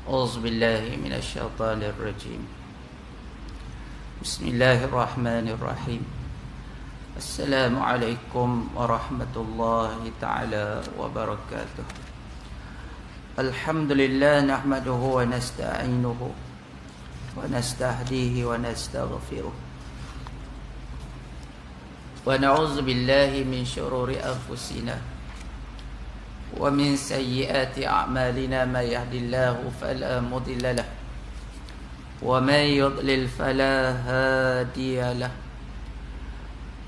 أعوذ بالله من الشيطان الرجيم. بسم الله الرحمن الرحيم. السلام عليكم ورحمة الله تعالى وبركاته. الحمد لله نحمده ونستعينه ونستهديه ونستغفره ونعوذ بالله من شرور أنفسنا ومن سيئات أعمالنا. ما يهد الله فلا مضل له ومن يضلل فلا هادي له.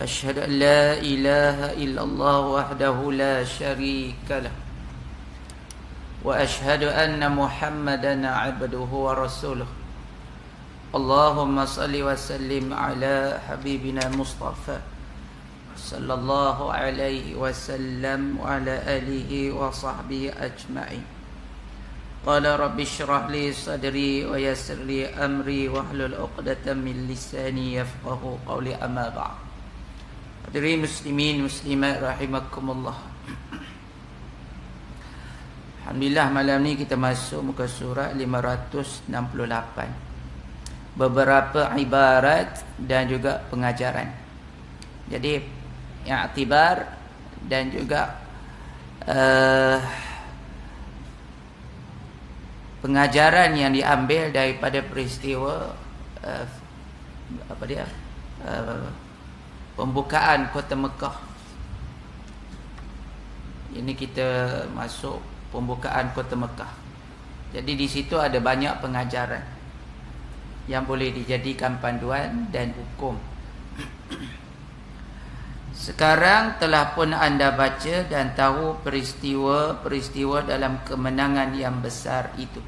أشهد أن لا إله إلا الله وحده لا شريك له وأشهد أن محمدا عبده ورسوله. اللهم صل وسلم على حبيبنا مصطفى صلى الله عليه وسلم وعلى آله وصحبه أجمعين. قال رب اشرح لي صدري ويسر لي أمري واحلل عقدة من لساني يفقه قولي. أما بعد. Hadirin muslimin muslimat rahimakumullah. Alhamdulillah, malam ni kita masuk muka surat 568. Beberapa ibarat dan juga pengajaran. Jadi i'tibar dan juga pengajaran yang diambil daripada peristiwa pembukaan kota Mekah. Ini kita masuk pembukaan kota Mekah. Jadi di situ ada banyak pengajaran yang boleh dijadikan panduan dan hukum. Sekarang telah pun anda baca dan tahu peristiwa-peristiwa dalam kemenangan yang besar itu.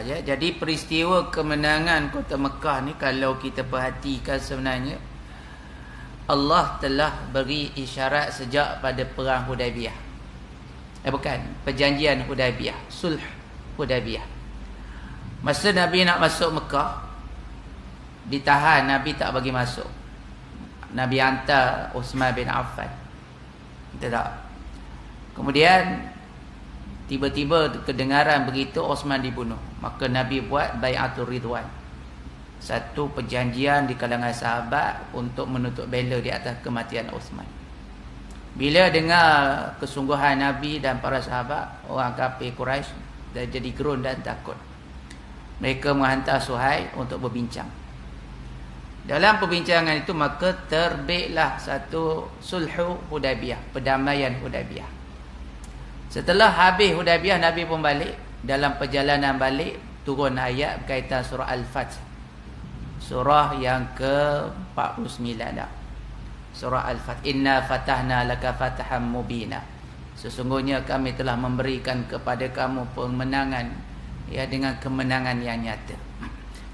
Jadi peristiwa kemenangan kota Mekah ni, kalau kita perhatikan, sebenarnya Allah telah beri isyarat sejak pada perang Hudaibiyah. Perjanjian Hudaibiyah, sulh Hudaibiyah. Masa Nabi nak masuk Mekah, ditahan, Nabi tak bagi masuk. Nabi hantar Uthman bin Affan. Kita tak. Kemudian tiba-tiba kedengaran begitu Uthman dibunuh. Maka Nabi buat Bai'atul Ridwan, satu perjanjian di kalangan sahabat untuk menutup bela di atas kematian Uthman. Bila dengar kesungguhan Nabi dan para sahabat, orang kafir Quraisy dah jadi gerun dan takut. Mereka menghantar Suhail untuk berbincang. Dalam perbincangan itu maka terbitlah satu sulhu Hudaibiyah, perdamaian Hudaibiyah. Setelah habis Hudaibiyah, Nabi pun balik. Dalam perjalanan balik turun ayat berkaitan surah Al-Fath, surah yang ke-49 dah. Surah Al-Fath, inna fatahna laka fatahan mubina. Sesungguhnya kami telah memberikan kepada kamu kemenangan, ya, dengan kemenangan yang nyata.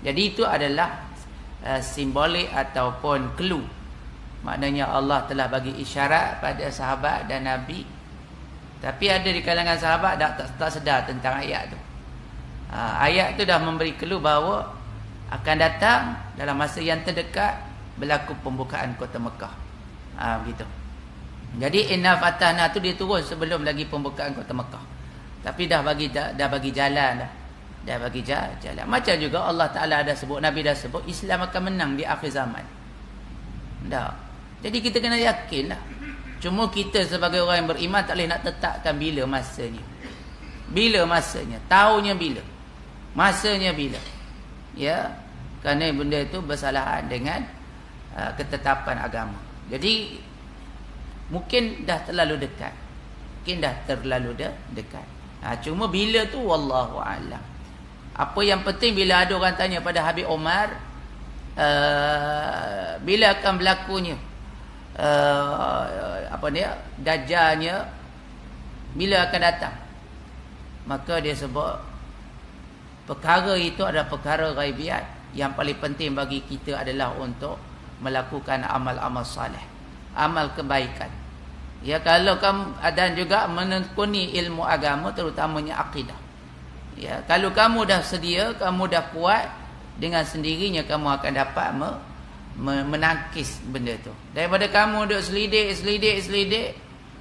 Jadi itu adalah simbolik ataupun clue. Maknanya Allah telah bagi isyarat pada sahabat dan Nabi. Tapi ada di kalangan sahabat tak sedar tentang ayat tu. Ayat tu dah memberi clue bahawa akan datang dalam masa yang terdekat berlaku pembukaan kota Mekah. Begitu. Jadi inna fatahna tu dia turun sebelum lagi pembukaan kota Mekah. Tapi dah bagi jalan dah. Dah bagi jalan. Macam juga Allah Ta'ala dah sebut, Nabi dah sebut, Islam akan menang di akhir zaman. Dah. Jadi kita kena yakinlah. Cuma kita sebagai orang yang beriman tak boleh nak tetapkan bila masanya. Bila masanya, tahunnya bila, masanya bila. Ya, kerana benda itu bersalahan dengan ketetapan agama. Jadi mungkin dah terlalu dekat. Cuma bila tu wallahu a'lam. Apa yang penting, bila ada orang tanya pada Habib Omar, bila akan berlakunya Dajjalnya, bila akan datang, maka dia sebut perkara itu adalah perkara ghaibiyat. Yang paling penting bagi kita adalah untuk melakukan amal-amal salih, amal kebaikan. Ya, kalau kamu dan juga menekuni ilmu agama, terutamanya akidah. Ya, kalau kamu dah sedia, kamu dah kuat, dengan sendirinya kamu akan dapat menangkis benda tu. Daripada kamu duk selidik,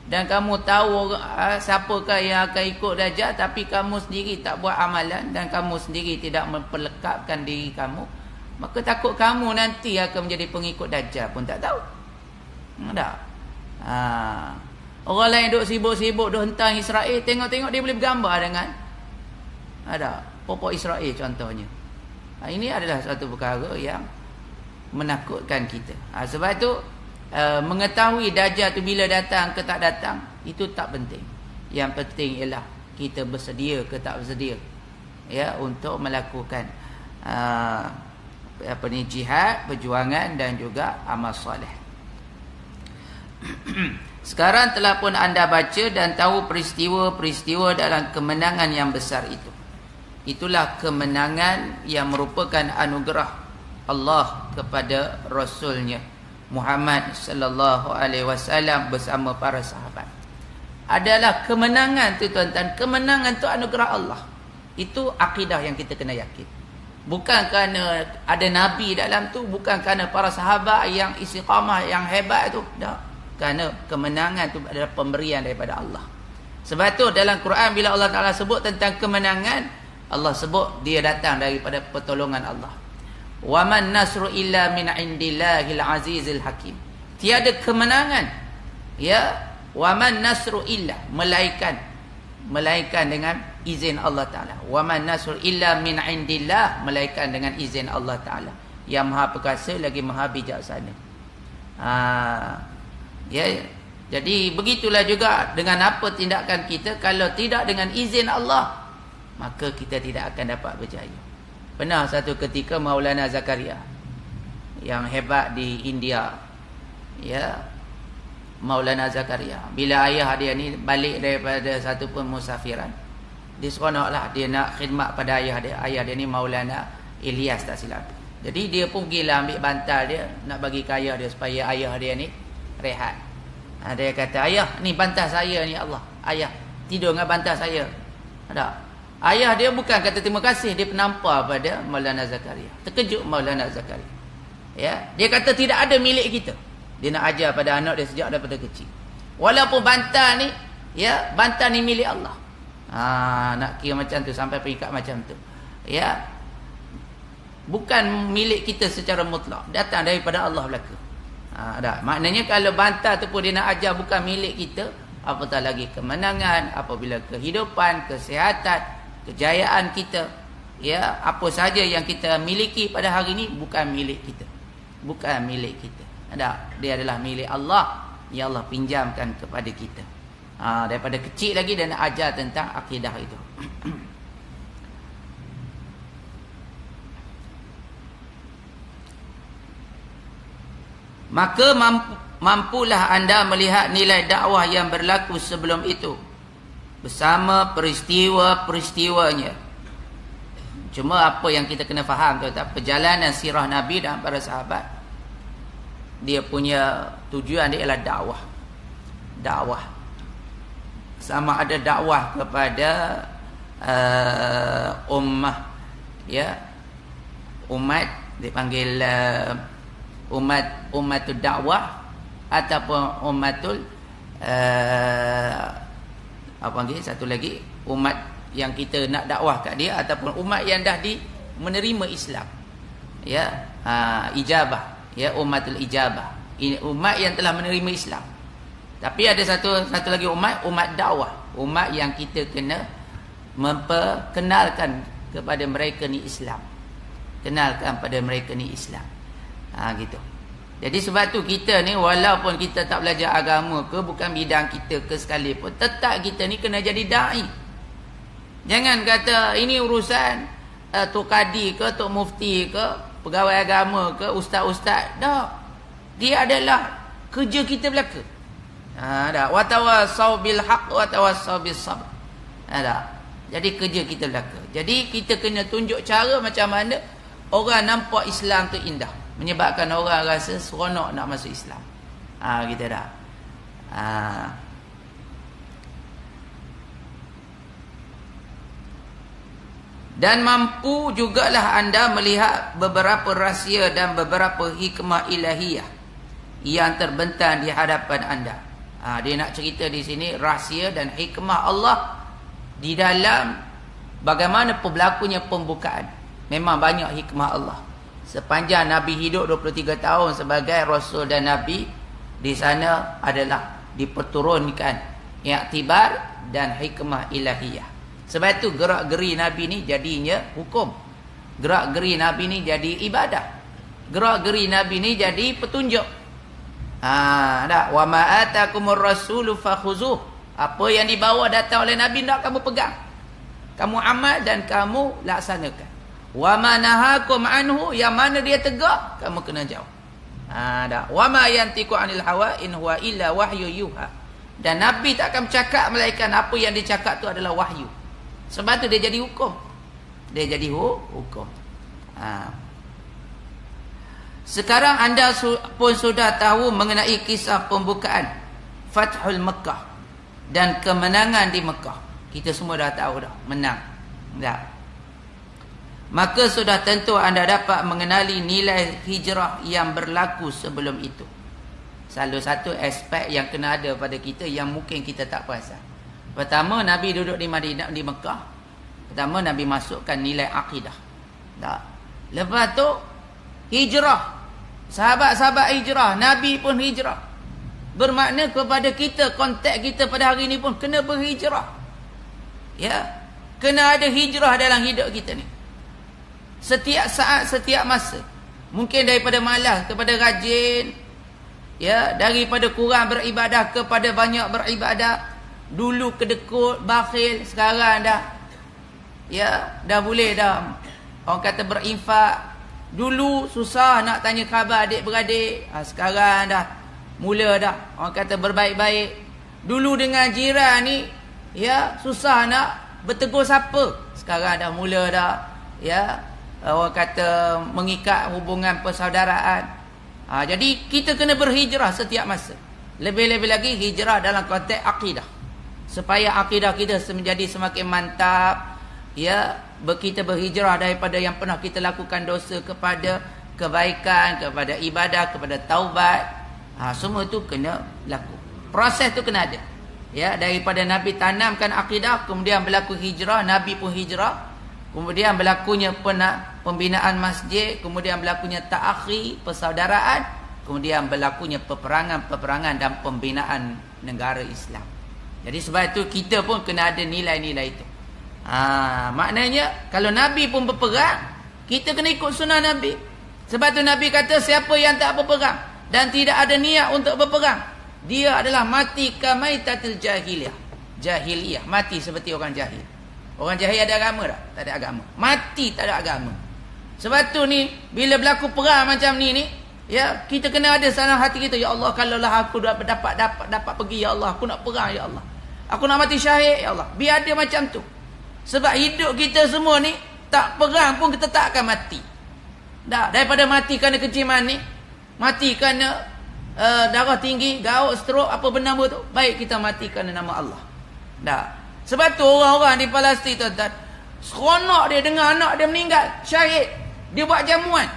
dan kamu tahu siapakah yang akan ikut Dajjal, tapi kamu sendiri tak buat amalan dan kamu sendiri tidak memperlekapkan diri kamu, maka takut kamu nanti akan menjadi pengikut Dajjal pun tak tahu. Tak. Orang lain duk sibuk-sibuk duk hentang Israel, tengok-tengok dia boleh bergambar dengan popok Israel contohnya. Ini adalah satu perkara yang menakutkan kita. Sebab tu mengetahui Dajjal tu bila datang ke tak datang itu tak penting. Yang penting ialah kita bersedia ke tak bersedia untuk melakukan jihad, perjuangan dan juga amal soleh. Sekarang telah pun anda baca dan tahu peristiwa-peristiwa dalam kemenangan yang besar itu. Itulah kemenangan yang merupakan anugerah Allah kepada Rasulnya Muhammad sallallahu alaihi wasallam bersama para sahabat. Adalah kemenangan tu tuan-tuan, kemenangan tu anugerah Allah. Itu akidah yang kita kena yakin. Bukan kerana ada nabi dalam tu, bukan kerana para sahabat yang istiqamah yang hebat tu, tak. Kerana kemenangan tu adalah pemberian daripada Allah. Sebab tu dalam Quran bila Allah Taala sebut tentang kemenangan, Allah sebut dia datang daripada pertolongan Allah. Wa man nasru illa min indillahil azizil hakim. Tiada kemenangan wa man nasru illa melainkan dengan izin Allah Taala. Wa man nasru illa min indillah melainkan dengan izin Allah Taala yang Maha Perkasa lagi Maha Bijaksana. Jadi begitulah juga dengan apa tindakan kita, kalau tidak dengan izin Allah maka kita tidak akan dapat berjaya. Pernah satu ketika Maulana Zakaria yang hebat di India, Maulana Zakaria, bila ayah dia ni balik daripada satu pemusafiran, dia seronoklah dia nak khidmat pada ayah dia. Ayah dia ni Maulana Ilyas tak silap. Jadi dia pun pergilah ambil bantal dia nak bagi ke ayah dia supaya ayah dia ni rehat. Dia kata, ayah ni bantal saya ni, Allah, ayah tidur dengan bantal saya. Ada. Ayah dia bukan kata terima kasih, dia penampar pada Maulana Zakaria. Terkejut Maulana Zakaria. Dia kata tidak ada milik kita. Dia nak ajar pada anak dia sejak daripada kecil. Walaupun bantal ni, bantal ni milik Allah. Nak kira macam tu sampai peringkat macam tu. Bukan milik kita secara mutlak, datang daripada Allah belaka. Maknanya kalau bantal tu pun dia nak ajar bukan milik kita, apatah lagi kemenangan, apabila kehidupan, kesihatan, kejayaan kita, apa saja yang kita miliki pada hari ini bukan milik kita. Bukan milik kita. Dia adalah milik Allah yang Allah pinjamkan kepada kita. Daripada kecil lagi dia nak ajar tentang akidah itu. Maka mampulah anda melihat nilai dakwah yang berlaku sebelum itu bersama peristiwa-peristiwanya. Cuma apa yang kita kena faham tuan-tuan, perjalanan sirah Nabi dan para sahabat, dia punya tujuan dia ialah dakwah. Dakwah. Sama ada dakwah kepada ummah, umat dipanggil umatul dakwah ataupun umatul satu lagi umat yang kita nak dakwah kat dia, ataupun umat yang dah menerima Islam. Ijabah, umatul ijabah. Ini umat yang telah menerima Islam. Tapi ada satu lagi umat dakwah, umat yang kita kena memperkenalkan kepada mereka ni Islam. Kenalkan pada mereka ni Islam. Gitu. Jadi sebab tu kita ni walaupun kita tak belajar agama ke, bukan bidang kita ke sekalipun, tetap kita ni kena jadi da'i. Jangan kata ini urusan Tok Kadi ke, Tok Mufti ke, pegawai agama ke, ustaz-ustaz. Tak. Dia adalah kerja kita belaka. Wa tawassau bil haqq wa tawassau bis sabr. Jadi kerja kita belaka. Jadi kita kena tunjuk cara macam mana orang nampak Islam tu indah, menyebabkan orang rasa seronok nak masuk Islam. Kita dah. Dan mampu jugalah anda melihat beberapa rahsia dan beberapa hikmah ilahiyah yang terbentang di hadapan anda. Dia nak cerita di sini rahsia dan hikmah Allah di dalam bagaimana berlakunya pembukaan. Memang banyak hikmah Allah. Sepanjang Nabi hidup 23 tahun sebagai Rasul dan Nabi, di sana adalah diperturunkan iktibar dan hikmah ilahiyah. Sebab itu gerak-geri Nabi ni jadinya hukum. Gerak-geri Nabi ni jadi ibadah. Gerak-geri Nabi ni jadi petunjuk. Wa ma atakumur rasulu fakhuzuh. Apa yang dibawa datang oleh Nabi nak kamu pegang. Kamu amal dan kamu laksanakan. Wa ma nahakum anhu, yang mana dia tegak kamu kena jauh. Wa ma yantiqu anil hawa in huwa illa wahyu yuha. Dan Nabi tak akan bercakap melainkan apa yang dicakap tu adalah wahyu. Sebab tu dia jadi hukum. Dia jadi hukum. Sekarang anda pun sudah tahu mengenai kisah pembukaan Fathul Mekah dan kemenangan di Mekah. Kita semua dah tahu dah, menang. Tak. Maka sudah tentu anda dapat mengenali nilai hijrah yang berlaku sebelum itu. Salah satu aspek yang kena ada pada kita yang mungkin kita tak perasan. Pertama, Nabi duduk di Madinah, di Mekah. Pertama, Nabi masukkan nilai akidah. Tak. Lepas tu hijrah. Sahabat-sahabat hijrah, Nabi pun hijrah. Bermakna kepada kita, konteks kita pada hari ini pun kena berhijrah. Ya, kena ada hijrah dalam hidup kita ni. Setiap saat, setiap masa. Mungkin daripada malas kepada rajin. Ya, daripada kurang beribadah kepada banyak beribadah. Dulu kedekut, bakhil, sekarang dah dah boleh dah. Orang kata berinfak. Dulu susah nak tanya khabar adik-beradik. Sekarang dah mula dah. Orang kata berbaik-baik. Dulu dengan jiran ni susah nak bertegur siapa. Sekarang dah mula dah. Orang kata mengikat hubungan persaudaraan. Jadi kita kena berhijrah setiap masa. Lebih-lebih lagi hijrah dalam konteks akidah. Supaya akidah kita menjadi semakin mantap. Kita berhijrah daripada yang pernah kita lakukan dosa kepada kebaikan, kepada ibadah, kepada taubat. Semua itu kena laku. Proses itu kena ada. Daripada Nabi tanamkan akidah, kemudian berlaku hijrah, Nabi pun hijrah. Kemudian berlakunya pembinaan masjid, kemudian berlakunya ta'akhi, persaudaraan, kemudian berlakunya peperangan dan pembinaan negara Islam. Jadi sebab itu kita pun kena ada nilai-nilai itu. Maknanya kalau Nabi pun berperang, kita kena ikut sunnah Nabi. Sebab tu Nabi kata siapa yang tak berperang dan tidak ada niat untuk berperang, dia adalah mati kamaitatil jahiliyah, mati seperti orang jahil. Orang jahil ada agama tak? Tak ada agama. Mati tak ada agama. Sebab tu ni bila berlaku perang macam ni kita kena ada dalam hati kita, ya Allah, kalaulah aku dapat pergi, ya Allah, aku nak perang, ya Allah, aku nak mati syahid, ya Allah. Biar ada macam tu. Sebab hidup kita semua ni tak perang pun kita tak akan mati. Daripada mati kerana kenciman ni, mati kerana darah tinggi, gout, stroke, apa benda tu, baik kita mati kerana nama Allah. Sebab tu orang-orang di Palestin tuan-tuan, seronok dia dengar anak dia meninggal syahid, dia buat jamuan.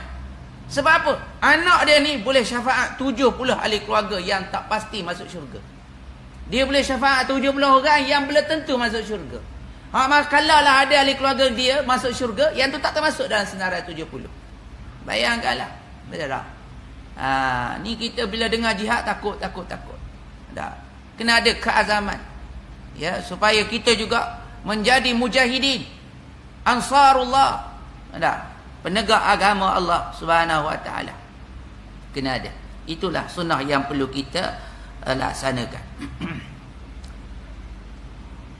Sebab apa? Anak dia ni boleh syafaat 70 ahli keluarga yang tak pasti masuk syurga. Dia boleh syafaat 70 orang yang belum tentu masuk syurga. Kalau lah ada ahli keluarga dia masuk syurga, yang tu tak termasuk dalam senarai 70. Bayangkanlah. Betul tak? Ni kita bila dengar jihad takut. Kena ada keazaman. Supaya kita juga menjadi mujahidin, ansarullah, penegak agama Allah Subhanahu wa taala. Kena ada. Itulah sunnah yang perlu kita laksanakan.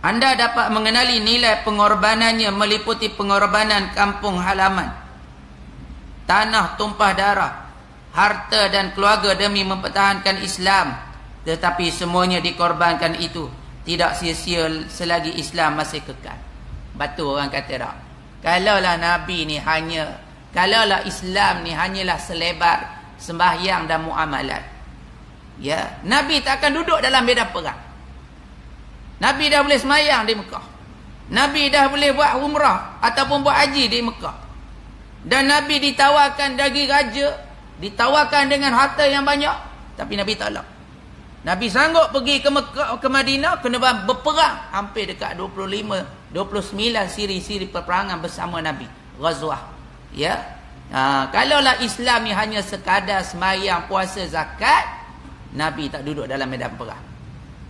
Anda dapat mengenali nilai pengorbanannya meliputi pengorbanan kampung halaman, tanah tumpah darah, harta dan keluarga demi mempertahankan Islam. Tetapi semuanya dikorbankan itu tidak sia-sia selagi Islam masih kekal. Betul orang kata tak? Kalaulah Nabi ni kalaulah Islam ni hanyalah selebar sembahyang dan muamalat, Nabi tak akan duduk dalam medan perang. Nabi dah boleh semayang di Mekah. Nabi dah boleh buat umrah ataupun buat haji di Mekah. Dan Nabi ditawarkan daging raja, ditawarkan dengan harta yang banyak, tapi Nabi tolak. Nabi sanggup pergi ke Mekah, ke Madinah, kena berperang hampir dekat 29 siri-siri peperangan bersama Nabi, ghazwah. Ya. Kalaulah Islam ni hanya sekadar sembahyang, puasa, zakat, Nabi tak duduk dalam medan perang.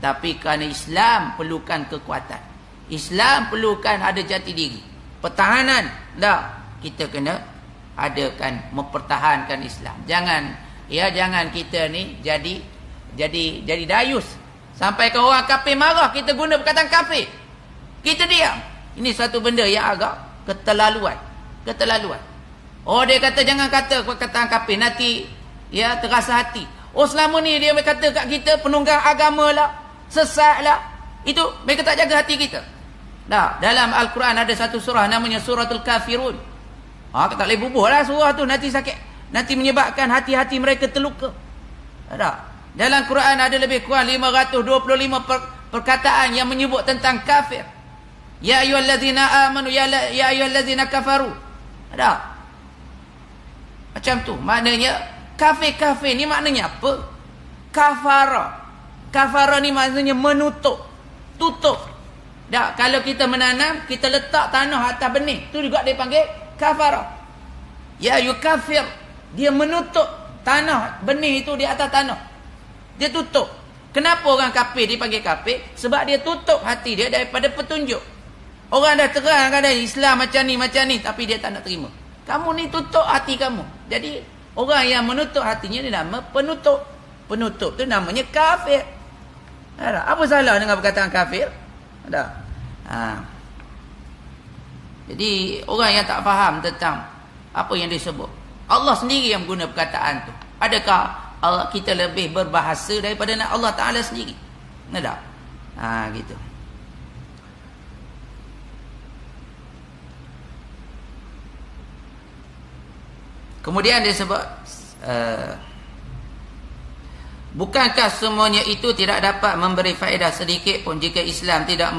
Tapi kerana Islam perlukan kekuatan, Islam perlukan ada jati diri, pertahanan. Tak, kita kena adakan, mempertahankan Islam. Jangan kita ni jadi dayus. Sampai ke orang kafir marah, kita guna perkataan kafir, kita diam. Ini satu benda yang agak keterlaluan. Oh, dia kata jangan kata perkataan kafir, nanti terasa hati. Oh, selama ni dia kata kat kita penunggang agama lah, sesat lah. Itu mereka tak jaga hati kita. Dalam Al-Quran ada satu surah namanya Suratul Kafirun. Tak boleh bubuh lah surah tu, nanti sakit, nanti menyebabkan hati-hati mereka terluka. Dalam Quran ada lebih kurang 525 perkataan yang menyebut tentang kafir. Ya ayyuhallazina amanu, ya ayyuhallazina kafaru. Macam tu. Maknanya kafir ni maknanya apa? Kafara ni maknanya menutup, tutup. Kalau kita menanam, kita letak tanah atas benih, tu juga dia panggil kafara. Ya yukafir, dia menutup tanah, benih itu di atas tanah. Dia tutup. Kenapa orang kafir dipanggil kafir? Sebab dia tutup hati dia daripada petunjuk. Orang dah terang kadang Islam macam ni, tapi dia tak nak terima. Kamu ni tutup hati kamu. Jadi orang yang menutup hatinya dia nama penutup. Penutup tu namanya kafir. Apa salah dengan perkataan kafir? Jadi orang yang tak faham tentang apa yang disebut, Allah sendiri yang guna perkataan tu. Adakah kita lebih berbahasa daripada Allah Ta'ala sendiri? Tak? Gitu. Kemudian dia sebut, bukankah semuanya itu tidak dapat memberi faedah sedikit pun jika Islam tidak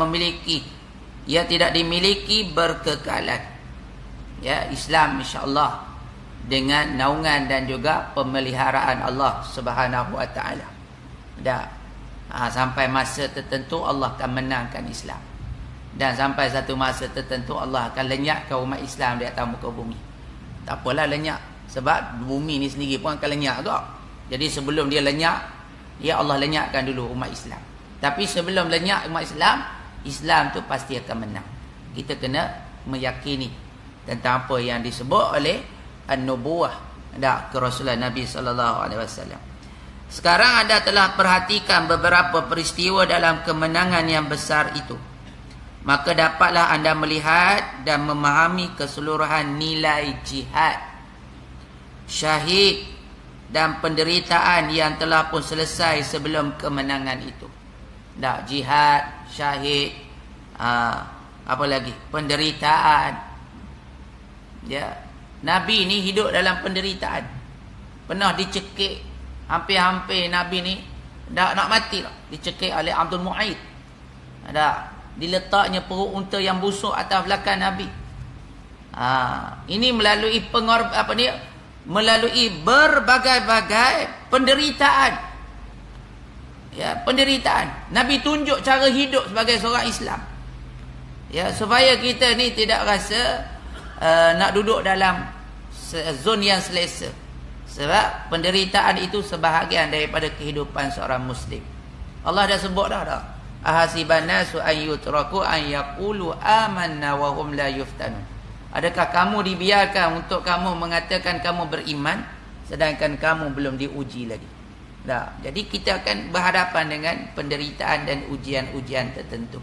dimiliki berkekalan. Ya, Islam insya-Allah dengan naungan dan juga pemeliharaan Allah Subhanahu wa taala. Sampai masa tertentu Allah akan menangkan Islam. Dan sampai satu masa tertentu Allah akan lenyapkan umat Islam di atas muka bumi. Tak apalah lenyap, sebab bumi ni sendiri pun akan lenyap juga. Jadi sebelum dia lenyap, Allah lenyapkan dulu umat Islam. Tapi sebelum lenyap umat Islam, Islam tu pasti akan menang. Kita kena meyakini tentang apa yang disebut oleh an-nubuwah, kerasulan Nabi sallallahu alaihi wasallam. Sekarang anda telah perhatikan beberapa peristiwa dalam kemenangan yang besar itu. Maka dapatlah anda melihat dan memahami keseluruhan nilai jihad, syahid dan penderitaan yang telah pun selesai sebelum kemenangan itu. Jihad, syahid, apa lagi? Penderitaan. Nabi ni hidup dalam penderitaan. Pernah dicekik, hampir-hampir Nabi ni nak mati lah. Dicekik oleh Abdul Mu'aid. Diletaknya perut unta yang busuk atas belakang Nabi. Ini melalui melalui berbagai-bagai penderitaan. Penderitaan. Nabi tunjuk cara hidup sebagai seorang Islam. Supaya kita ni tidak rasa nak duduk dalam zon yang selesa. Sebab penderitaan itu sebahagian daripada kehidupan seorang Muslim. Allah dah sebut dah. Ahasiban nasu an yutraku an yaqulu amanna wa hum la yuftanun. Adakah kamu dibiarkan untuk kamu mengatakan kamu beriman sedangkan kamu belum diuji lagi? Jadi kita akan berhadapan dengan penderitaan dan ujian-ujian tertentu.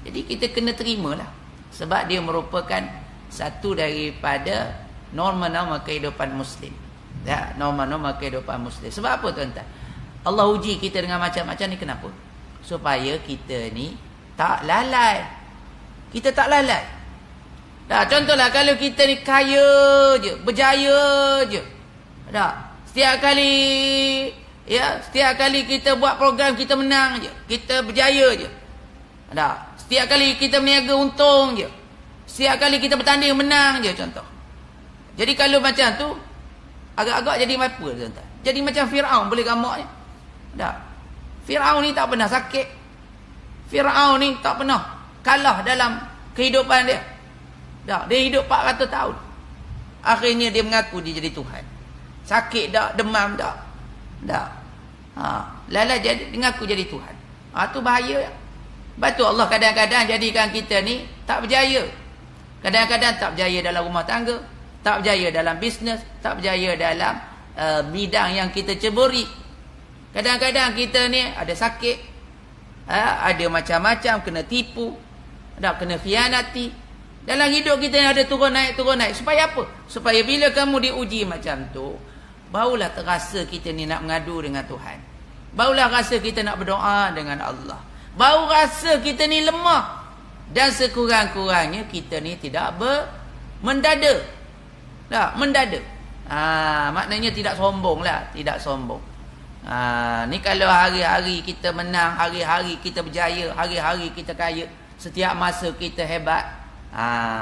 Jadi kita kena terimalah, sebab dia merupakan satu daripada norma-norma kehidupan Muslim. Norma-norma kehidupan Muslim. Sebab apa tuan-tuan? Allah uji kita dengan macam-macam ni kenapa? Supaya kita ni tak lalai. Kita tak lalai. Contohlah kalau kita ni kaya je, berjaya je. Setiap kali kita buat program kita menang je, kita berjaya je. Setiap kali kita berniaga untung je. Setiap kali kita bertanding menang je contoh. Jadi kalau macam tu agak-agak jadi apa tuan-tuan? Jadi macam Firaun boleh gamak ni. Firaun ni tak pernah sakit. Firaun ni tak pernah kalah dalam kehidupan dia. Tak, dia hidup 400 tahun. Akhirnya dia mengaku dia jadi Tuhan. Sakit tak, demam tak. Tak. Lala jadi mengaku jadi Tuhan. Tu bahaya. Sebab tu Allah kadang-kadang jadikan kita ni tak berjaya. Kadang-kadang tak berjaya dalam rumah tangga, tak berjaya dalam bisnes, tak berjaya dalam bidang yang kita ceburi. Kadang-kadang kita ni ada sakit, ada macam-macam, kena tipu, kena khianati. Dalam hidup kita ni ada turun naik. Supaya apa? Supaya bila kamu diuji macam tu, barulah terasa kita ni nak mengadu dengan Tuhan. Barulah rasa kita nak berdoa dengan Allah. Baru rasa kita ni lemah. Dan sekurang-kurangnya kita ni tidak mendada. Tak, mendada. Maknanya tidak sombong lah. Tidak sombong. Ni kalau hari-hari kita menang, hari-hari kita berjaya, hari-hari kita kaya, setiap masa kita hebat,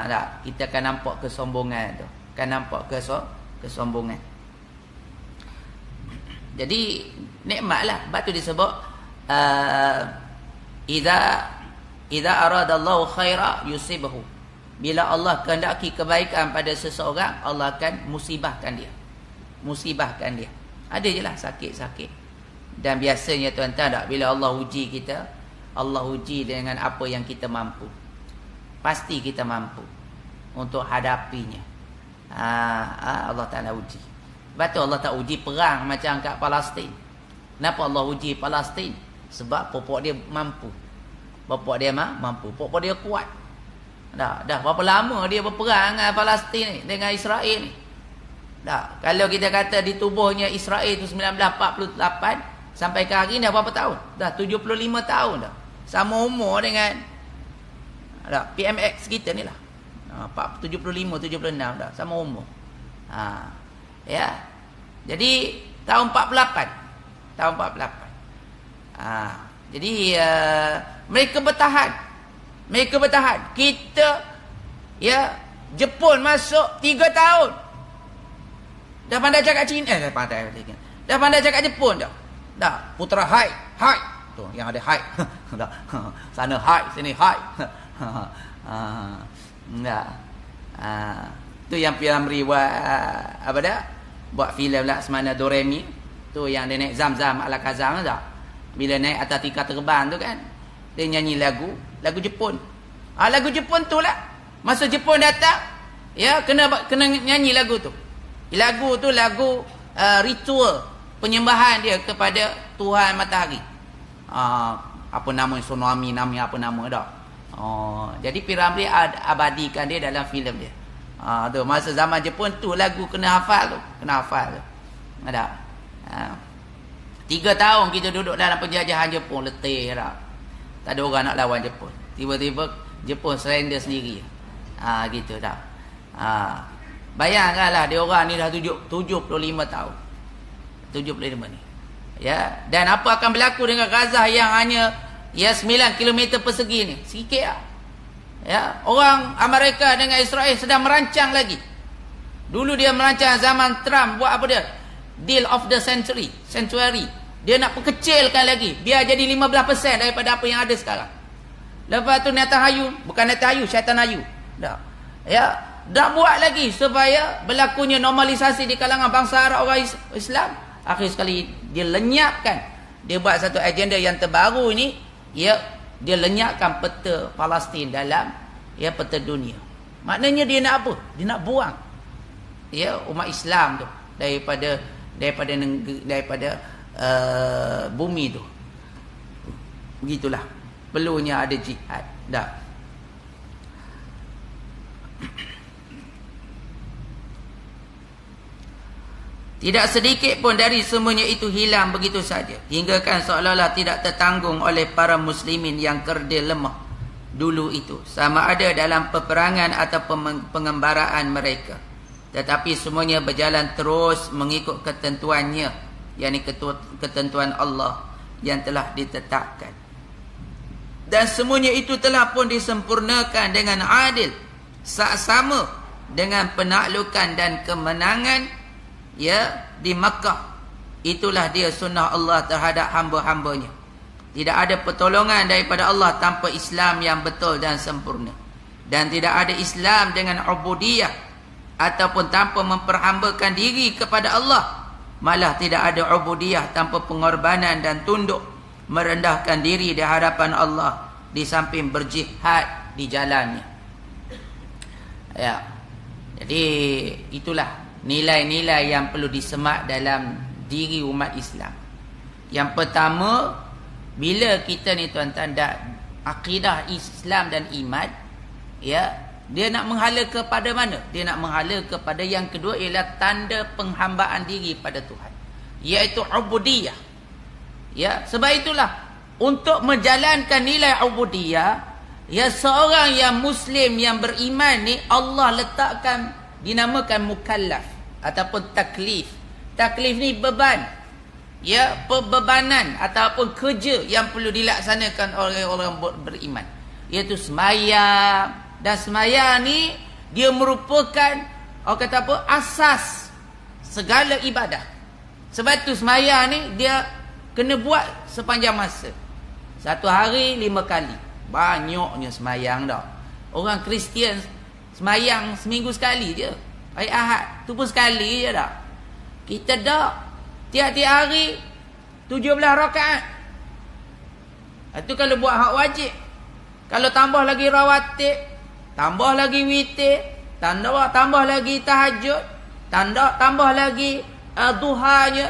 tak, kita akan nampak kesombongan tu. Akan nampak kesombongan. Jadi nikmatlah. Sebab tu disebut idza aradallahu khaira yusibahu. Bila Allah kehendaki kebaikan pada seseorang, Allah akan musibahkan dia. Ada je lah sakit-sakit. Dan biasanya tuan-tuan tak, bila Allah uji kita, Allah uji dengan apa yang kita mampu. Pasti kita mampu untuk hadapinya. Allah Ta'ala uji. Sebab tu Allah tak uji perang macam kat Palestin. Kenapa Allah uji Palestin? Sebab popok dia mampu. Popok dia kuat. Dah berapa lama dia berperang dengan Palestin ni, dengan Israel ni. Kalau kita kata di tubuhnya Israel itu 1948 sampai ke hari ni dah berapa tahun? Dah 75 tahun dah. Sama umur dengan PMX kita ni lah. 75, 76 dah, sama umur. Ya. Jadi tahun 48. Jadi mereka bertahan. Kita Jepun masuk 3 tahun. Dah pandai cakap Cina, dah pandai cakap Jepun dah. Dah, Putra hai. Tu yang ada hai. Dah. Sana hai, sini hai. Enggak. Tu yang Piramli buat filem Laksmana Doremi. Tu yang dia naik Zam-Zam ala Kazam dah. Bila naik atas tingkat terbang tu kan, dia nyanyi lagu Jepun. Lagu Jepun tu lah. Masa Jepun datang, kena nyanyi lagu tu. Lagu tu lagu ritual penyembahan dia kepada Tuhan Matahari. Apa nama tsunami, apa nama dah. Jadi Piramli abadikan dia dalam filem dia. Tu masa zaman Jepun tu lagu kena hafal tu. Ada. 3 tahun kita duduk dalam penjajahan Jepun, letih dah. Tak ada orang nak lawan Jepun. Tiba-tiba Jepun surrender sendiri. Gitu dah. Bayangkanlah dia orang ni dah 75 tahun. 75 ni. Ya, dan apa akan berlaku dengan Gaza yang hanya 9 km persegi ni? Sikit lah. Ya, orang Amerika dengan Israel sedang merancang lagi. Dulu dia merancang zaman Trump buat apa dia? Deal of the century. Dia nak perkecilkan lagi biar jadi 15% daripada apa yang ada sekarang. Lepas tu Netanyahu, syaitan Ayu. Dah. Ya, dah buat lagi supaya berlakunya normalisasi di kalangan bangsa Arab orang Islam. Akhir sekali dia lenyapkan. Dia buat satu agenda yang terbaru ini, dia lenyapkan peta Palestin dalam peta dunia. Maknanya dia nak apa? Dia nak buang umat Islam tu daripada bumi tu. Begitulah. Perlunya ada jihad. Dah. Tidak sedikit pun dari semuanya itu hilang begitu saja. Hinggakan seolah-olah tidak tertanggung oleh para muslimin yang kerdil lemah dulu itu. Sama ada dalam peperangan atau pengembaraan mereka. Tetapi semuanya berjalan terus mengikut ketentuannya. Yakni ketentuan Allah yang telah ditetapkan. Dan semuanya itu telah pun disempurnakan dengan adil. Sama dengan penaklukan dan kemenangan di Makkah. Itulah dia sunnah Allah terhadap hamba-hambanya. Tidak ada pertolongan daripada Allah tanpa Islam yang betul dan sempurna. Dan tidak ada Islam dengan ubudiyah ataupun tanpa memperhambakan diri kepada Allah. Malah tidak ada ubudiyah tanpa pengorbanan dan tunduk merendahkan diri di hadapan Allah di samping berjihad di jalannya. Ya. Jadi itulah nilai-nilai yang perlu disemak dalam diri umat Islam. Yang pertama, bila kita ni tuan-tuan dah akidah Islam dan iman, ya, dia nak menghala kepada mana? Dia nak menghala kepada yang kedua, ialah tanda penghambaan diri pada Tuhan, iaitu ubudiyah. Ya, sebab itulah untuk menjalankan nilai ubudiyah, ya, seorang yang muslim yang beriman ni Allah letakkan, dinamakan mukallaf ataupun taklif. Taklif ni beban, ya, bebanan ataupun kerja yang perlu dilaksanakan oleh orang beriman, iaitu sembahyang. Dan sembahyang ni dia merupakan, orang kata apa, asas segala ibadah. Sebab tu sembahyang ni dia kena buat sepanjang masa. Satu hari 5 kali. Banyaknya sembahyang dah. Orang Kristian sembahyang seminggu sekali je. Hari Ahad tu pun sekali je dah. Kita dah tiap-tiap hari 17 rakaat. Itu kalau buat hak wajib. Kalau tambah lagi rawatib, tambah lagi witir, tambah lagi tahajud, tambah lagi duhanya,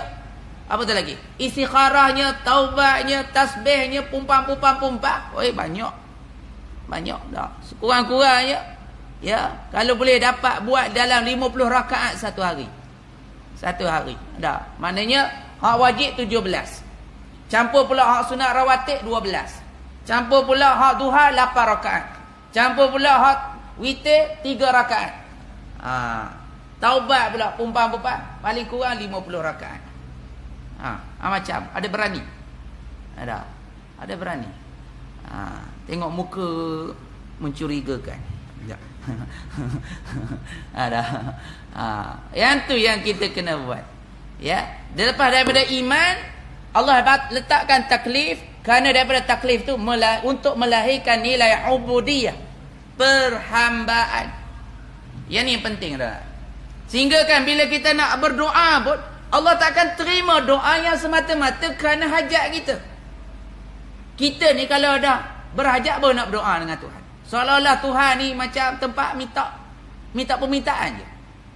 apa tu lagi, istikharahnya, taubatnya, tasbihnya, pumpang. Oi, banyak dah. Sekurang-kurangnya, ya, kalau boleh dapat buat dalam 50 rakaat satu hari dah. Maknanya hak wajib 17, campur pula hak sunat rawatib 12, campur pula hak duha 8 rakaat, campur pula hak witir 3 rakaat. Taubat pula pumpang paling kurang 50 rakaat. Macam ada berani. Ada berani. Tengok muka mencurigakan. Ya. Yang tu yang kita kena buat. Ya, lepas daripada iman, Allah letakkan taklif, kerana daripada taklif tu untuk melahirkan nilai ubudiyah, perhambaan. Yang ni yang penting dah. Sehingga kan bila kita nak berdoa pun, Allah takkan terima doa yang semata-mata kerana hajat kita. Kita ni kalau dah berhajat baru nak berdoa dengan Tuhan. Seolah-olah Tuhan ni macam tempat minta permintaan je.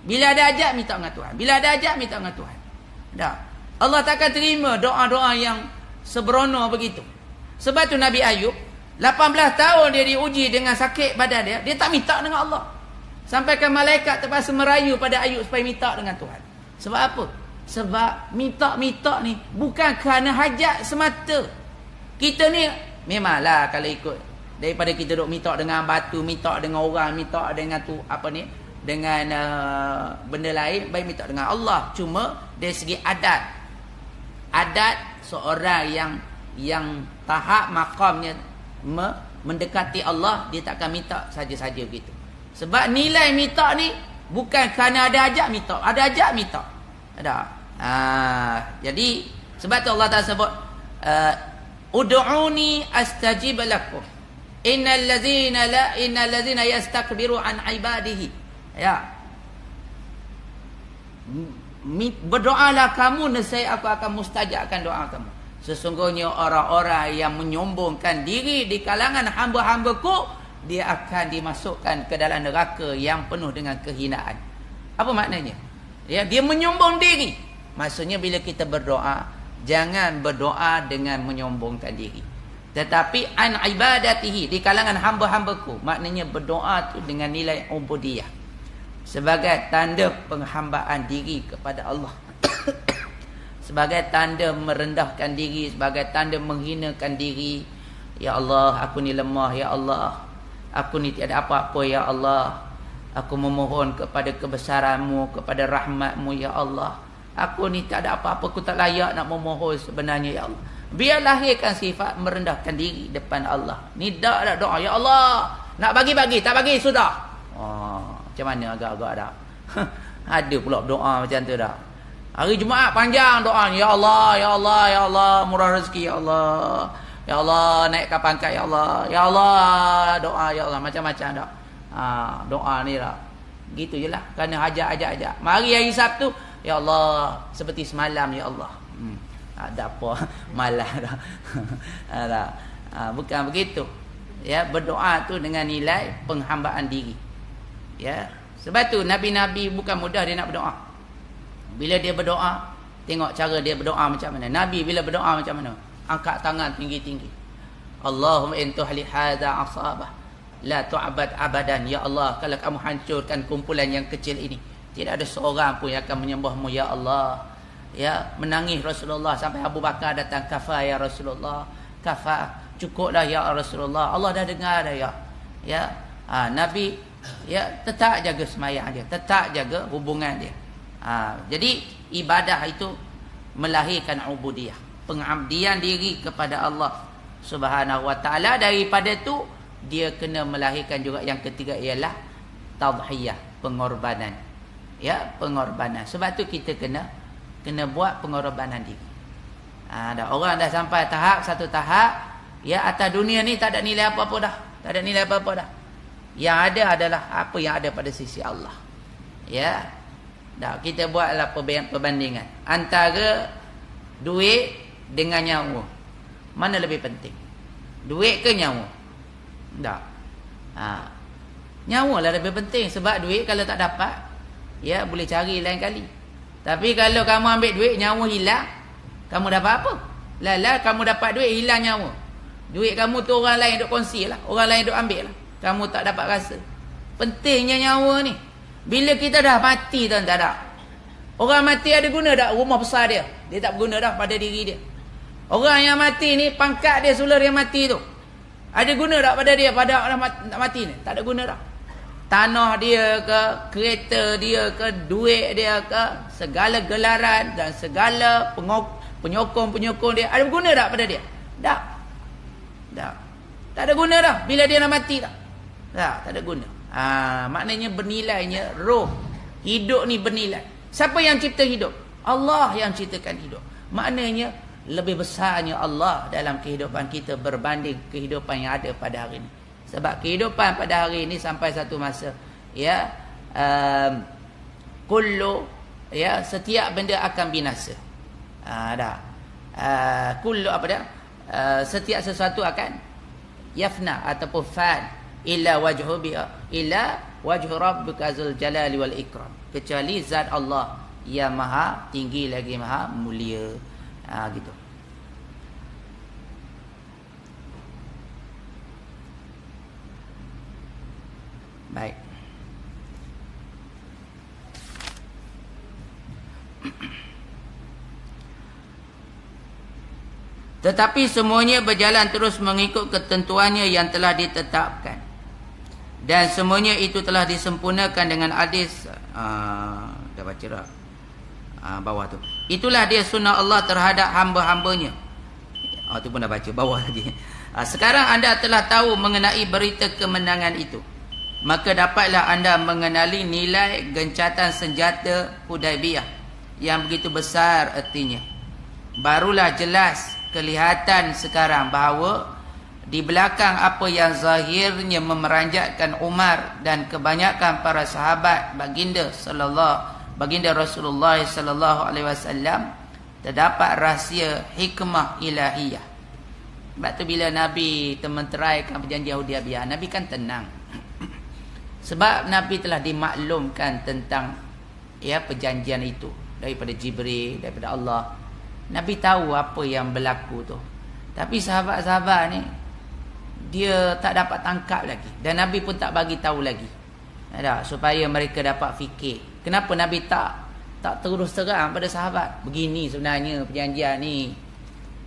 Bila ada hajat minta dengan Tuhan. Bila ada hajat minta dengan Tuhan. Dah. Allah takkan terima doa-doa yang sembrono begitu. Sebab tu Nabi Ayub 18 tahun dia diuji dengan sakit badan dia, dia tak minta dengan Allah. Sampaikan malaikat terpaksa merayu pada Ayub supaya minta dengan Tuhan. Sebab apa? Sebab minta-minta ni bukan kerana hajat semata. Kita ni memanglah kalau ikut daripada kita duk minta dengan batu, minta dengan orang, minta dengan tu apa ni, dengan benda lain, baik minta dengan Allah. Cuma dari segi adat seorang yang tahap makamnya mendekati Allah, dia takkan minta saja-saja begitu. Sebab nilai minta ni bukan kerana ada hajat minta, ada hajat minta. Ada. Jadi sebab tu Allah Taala sebut ud'uni astajib lakum. Innal ladzina yastakbiru an ibadihi. Ya. Berdoalah kamu, nescaya aku akan mustajabkan doa kamu. Sesungguhnya orang-orang yang menyombongkan diri di kalangan hamba-hambaku, dia akan dimasukkan ke dalam neraka yang penuh dengan kehinaan. Apa maknanya? Ya, dia menyombong diri. Maksudnya bila kita berdoa, jangan berdoa dengan menyombongkan diri. Tetapi an ibadatihi, di kalangan hamba-hambaku. Maknanya berdoa tu dengan nilai ubudiyah. Sebagai tanda penghambaan diri kepada Allah. Sebagai tanda merendahkan diri, sebagai tanda menghinakan diri. Ya Allah, aku ni lemah, ya Allah. Aku ni tiada apa-apa, ya Allah. Aku memohon kepada kebesaran-Mu, kepada rahmat-Mu, ya Allah. Aku ni tak ada apa-apa, aku tak layak nak memohon sebenarnya, ya Allah. Biar lahirkan sifat merendahkan diri depan Allah. Ni dak doa, ya Allah. Nak bagi-bagi, tak bagi, sudah. Macam mana agak-agak dah. Ada pula doa macam tu dah. Hari Jumaat panjang doa, ya Allah, ya Allah, ya Allah, murah rezeki, ya Allah. Ya Allah, naikkan pangkat ya Allah. Ya Allah, doa ya Allah macam-macam dak. Doa ni dah. Gitu je lah. Kerana ajak. Mari hari Sabtu, ya Allah, seperti semalam ya Allah. Ada apa malah dah. Bukan begitu. Ya, berdoa tu dengan nilai penghambaan diri. Ya. Sebab tu nabi-nabi bukan mudah dia nak berdoa. Bila dia berdoa, tengok cara dia berdoa macam mana. Nabi bila berdoa macam mana? Angkat tangan tinggi-tinggi. Allahumma intuhli hadza asabah la tu'bad abadan. Ya Allah, kalau kamu hancurkan kumpulan yang kecil ini, tidak ada seorang pun yang akan menyembahmu ya Allah. Ya, menangis Rasulullah sampai Abu Bakar datang, kafa ya Rasulullah, kafa, cukuplah ya Rasulullah. Allah dah dengar dah ya. Ya, Nabi ya tetap jaga sembahyang dia, tetap jaga hubungan dia. Jadi ibadah itu melahirkan ubudiyah, pengabdian diri kepada Allah Subhanahu wa taala. Daripada tu dia kena melahirkan juga yang ketiga, ialah tadhiyah, pengorbanan. Ya, pengorbanan. Sebab tu kita kena buat pengorbanan diri. Orang dah sampai satu tahap, ya, atas dunia ni tak ada nilai apa-apa dah. Tak ada nilai apa-apa dah. Yang ada adalah apa yang ada pada sisi Allah. Ya. Dah, kita buatlah perbandingan antara duit dengan nyawa. Mana lebih penting? Duit ke nyawa? Tak. Nyawa lah lebih penting. Sebab duit kalau tak dapat, ya, boleh cari lain kali. Tapi kalau kamu ambil duit, nyawa hilang, kamu dapat apa? Lala, kamu dapat duit, hilang nyawa. Duit kamu tu orang lain duk kongsi lah, orang lain duk ambil lah, kamu tak dapat rasa. Pentingnya nyawa ni. Bila kita dah mati, tuan, tak ada. Orang mati ada guna tak rumah besar dia? Dia tak berguna dah pada diri dia. Orang yang mati ni, pangkat dia, sular yang mati tu, ada guna tak pada dia, pada orang mati ni? Tak ada guna tak. Tanah dia ke, kereta dia ke, duit dia ke, segala gelaran dan segala penyokong dia, ada guna tak pada dia? Tak. Tak ada guna dah bila dia nak mati tak. Tak ada guna. Maknanya bernilainya roh. Hidup ni bernilai. Siapa yang cipta hidup? Allah yang ciptakan hidup. Maknanya lebih besarnya Allah dalam kehidupan kita berbanding kehidupan yang ada pada hari ini. Sebab kehidupan pada hari ini sampai satu masa, ya, ya, setiap benda akan binasa. Kullu apa dia? Setiap sesuatu akan yafna ataupun fan illa wajhu rabbika zul jalali wal ikram, kecuali zat Allah yang maha tinggi lagi maha mulia. Gitu. Baik. Tetapi semuanya berjalan terus mengikut ketentuannya yang telah ditetapkan. Dan semuanya itu telah disempurnakan dengan hadis. Dah baca dah. Bawah tu. Itulah dia sunnah Allah terhadap hamba-hambanya. Tu pun dah baca bawah lagi. Sekarang anda telah tahu mengenai berita kemenangan itu. Maka dapatlah anda mengenali nilai gencatan senjata Hudaibiyah yang begitu besar artinya. Barulah jelas kelihatan sekarang bahawa di belakang apa yang zahirnya memeranjatkan Umar dan kebanyakan para sahabat baginda Rasulullah sallallahu alaihi wasallam, terdapat rahsia hikmah ilahiyah. Sebab tu bila Nabi menteraikan perjanjian Hudaibiyah, Nabi kan tenang. Sebab Nabi telah dimaklumkan tentang, ya, perjanjian itu daripada Jibril, daripada Allah. Nabi tahu apa yang berlaku tu. Tapi sahabat-sahabat ni, dia tak dapat tangkap lagi. Dan Nabi pun tak bagi tahu lagi. Supaya mereka dapat fikir. Kenapa Nabi tak terus terang pada sahabat? Begini sebenarnya perjanjian ni.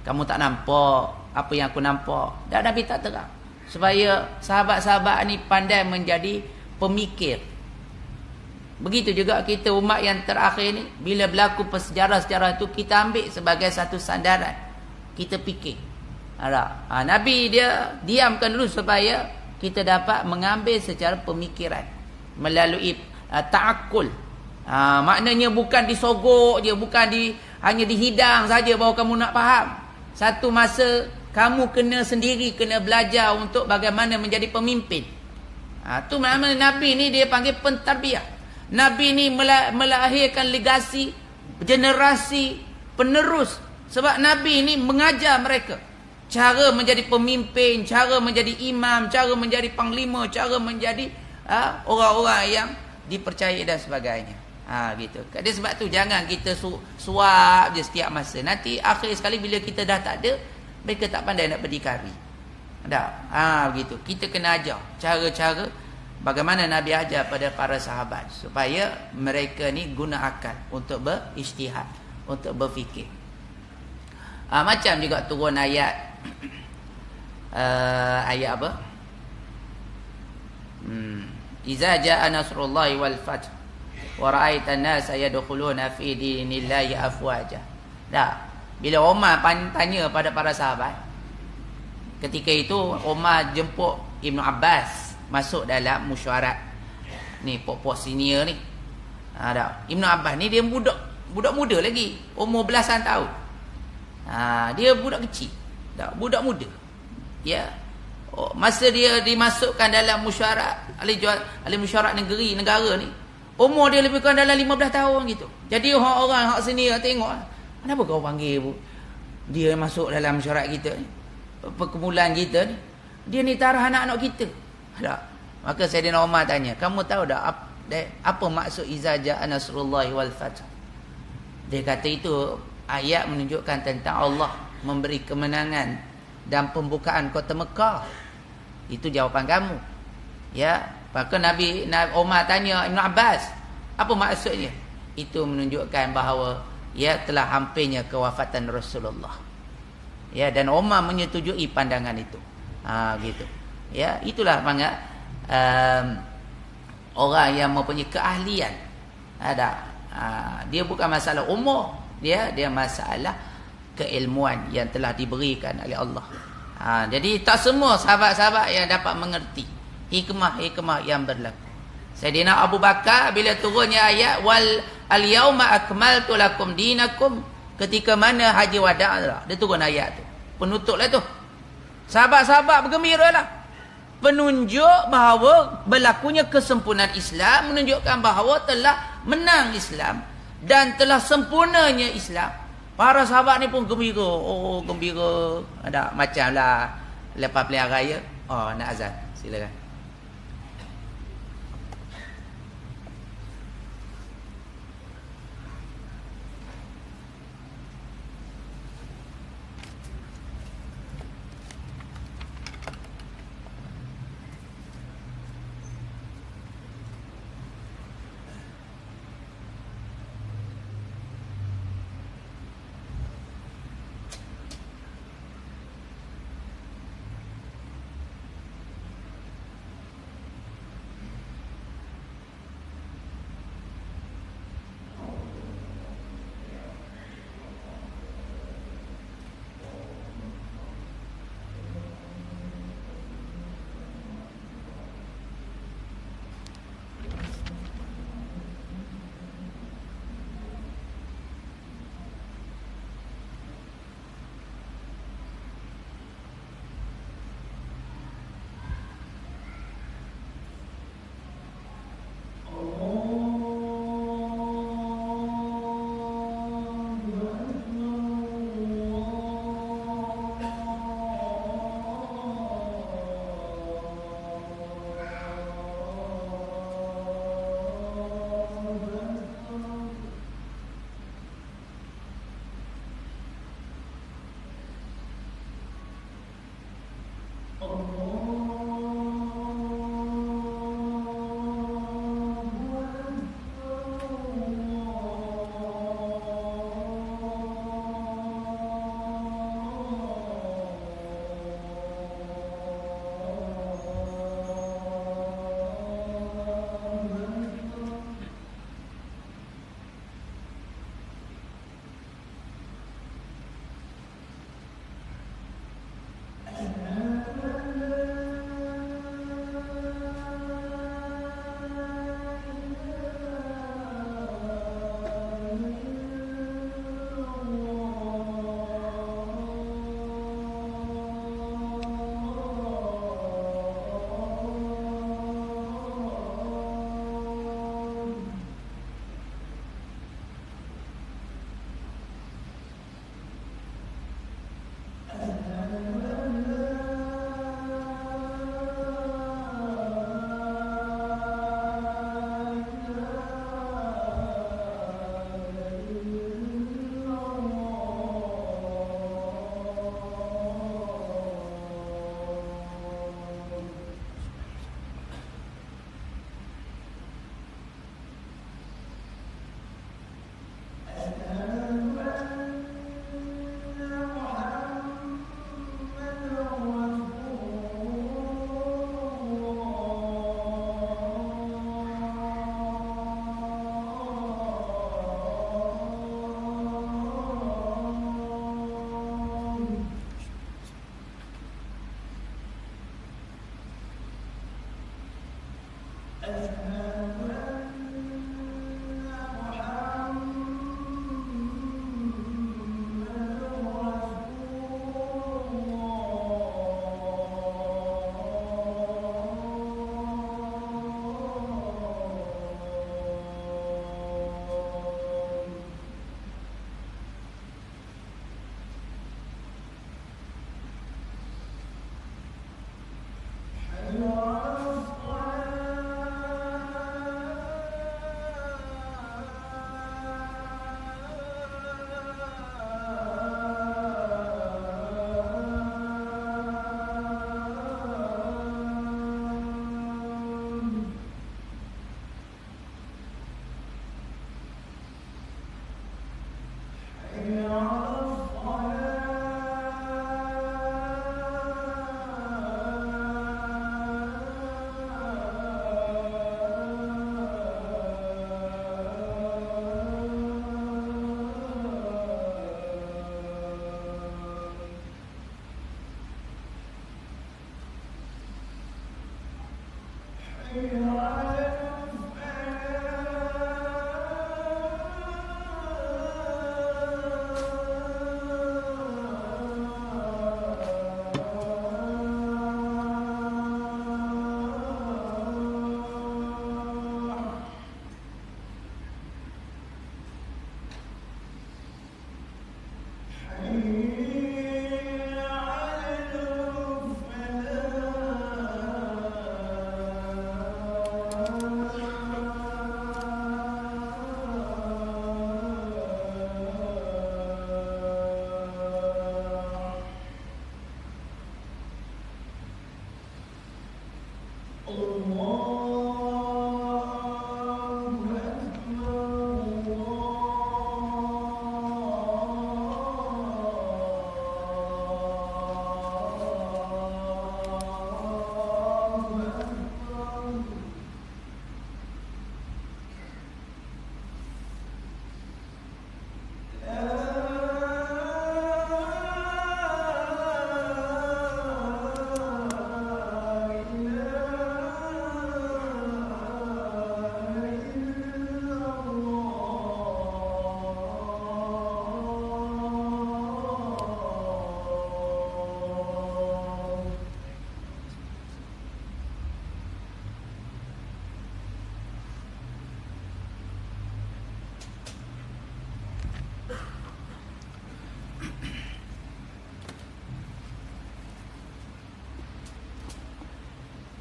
Kamu tak nampak apa yang aku nampak. Dan Nabi tak terang. Supaya sahabat-sahabat ni pandai menjadi pemikir. Begitu juga kita umat yang terakhir ni, bila berlaku sejarah-sejarah itu, kita ambil sebagai satu sandaran. Kita fikir. Nabi dia diamkan dulu supaya kita dapat mengambil secara pemikiran melalui ta'akul. Maknanya bukan disogok je, bukan hanya dihidang saja bahawa kamu nak faham. Satu masa Kamu kena sendiri, kena belajar untuk bagaimana menjadi pemimpin. Tu maknanya Nabi ni dia panggil pentarbiah. Nabi ni melahirkan legasi, generasi penerus. Sebab Nabi ni mengajar mereka cara menjadi pemimpin, cara menjadi imam, cara menjadi panglima, cara menjadi orang-orang yang dipercayai dan sebagainya. Gitu. Jadi sebab tu jangan kita suap je setiap masa. Nanti akhir sekali bila kita dah tak ada, mereka tak pandai nak berdikari. Begitu. Kita kena ajar cara-cara bagaimana Nabi ajar pada para sahabat supaya mereka ni guna akal untuk berijtihad, untuk berfikir. Macam juga turun ayat ayat apa? Iza jaa nasrullahi wal fath wa ra'aitan nasa yadkhuluna fi dinillahi afwaja. Bila Umar tanya pada para sahabat, ketika itu Umar jemput Ibn Abbas masuk dalam mesyuarat ni, pok-pok senior ni. Ibn Abbas ni dia budak muda lagi, umur belasan tahun. Dia budak kecil, budak muda. Ya. Masa dia dimasukkan dalam mesyuarat ahli mesyuarat negara ni, umur dia lebih kurang dalam 15 tahun gitu. Jadi orang-orang hak senior tengok, kenapa kau panggil dia masuk dalam mesyuarat kita ni, perkumpulan kita ni, dia ni tarah anak-anak kita. Maka Sayyidina Umar tanya, kamu tahu tak apa maksud iza jaa nasrullahi wal fath? Dia kata itu ayat menunjukkan tentang Allah memberi kemenangan dan pembukaan kota Mekah. Itu jawapan kamu. Ya, maka Nabi Umar tanya Ibn Abbas, apa maksudnya? Itu menunjukkan bahawa telah hampirnya kewafatan Rasulullah. Ya, dan Umar menyetujui pandangan itu. Gitu. Ya, itulah panggil orang yang mempunyai keahlian. Dia bukan masalah umur, dia masalah keilmuan yang telah diberikan oleh Allah. Jadi tak semua sahabat-sahabat yang dapat mengerti hikmah yang berlaku. Sayyidina Abu Bakar bila turunnya ayat wal al-yauma akmaltu lakum dinakum, ketika mana haji wada' dia turun ayat tu. Penutuplah tu. Sahabat-sahabat bergembiralah. Penunjuk bahawa berlakunya kesempurnaan Islam, menunjukkan bahawa telah menang Islam dan telah sempurnanya Islam. Para sahabat ni pun gembira. Gembira. Macamlah lepas pilihan raya. Nak azan. Silakan.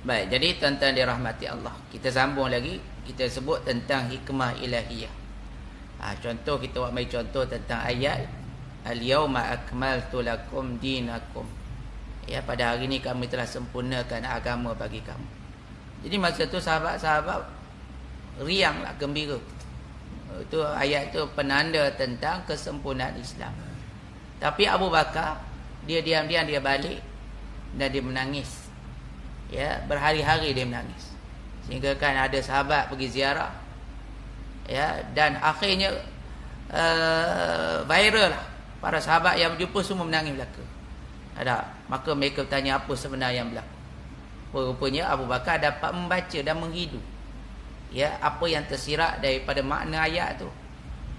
Baik, jadi tuan-tuan dirahmati Allah, kita sambung lagi. Kita sebut tentang hikmah ilahiyah. Contoh, kita buat mai contoh tentang ayat al-yauma akmaltu lakum dinakum. Ya, pada hari ini kami telah sempurnakan agama bagi kamu. Jadi masa tu sahabat-sahabat rianglah, gembira. Itu ayat tu penanda tentang kesempurnaan Islam. Tapi Abu Bakar, dia diam-diam dia balik dan dia menangis. Ya, berhari-hari dia menangis. Sehingga kan ada sahabat pergi ziarah. Ya, dan akhirnya viral lah. Para sahabat yang berjumpa semua menangis belaka. Maka mereka bertanya apa sebenarnya yang berlaku. Rupanya Abu Bakar dapat membaca dan menghidu, ya, apa yang tersirat daripada makna ayat tu.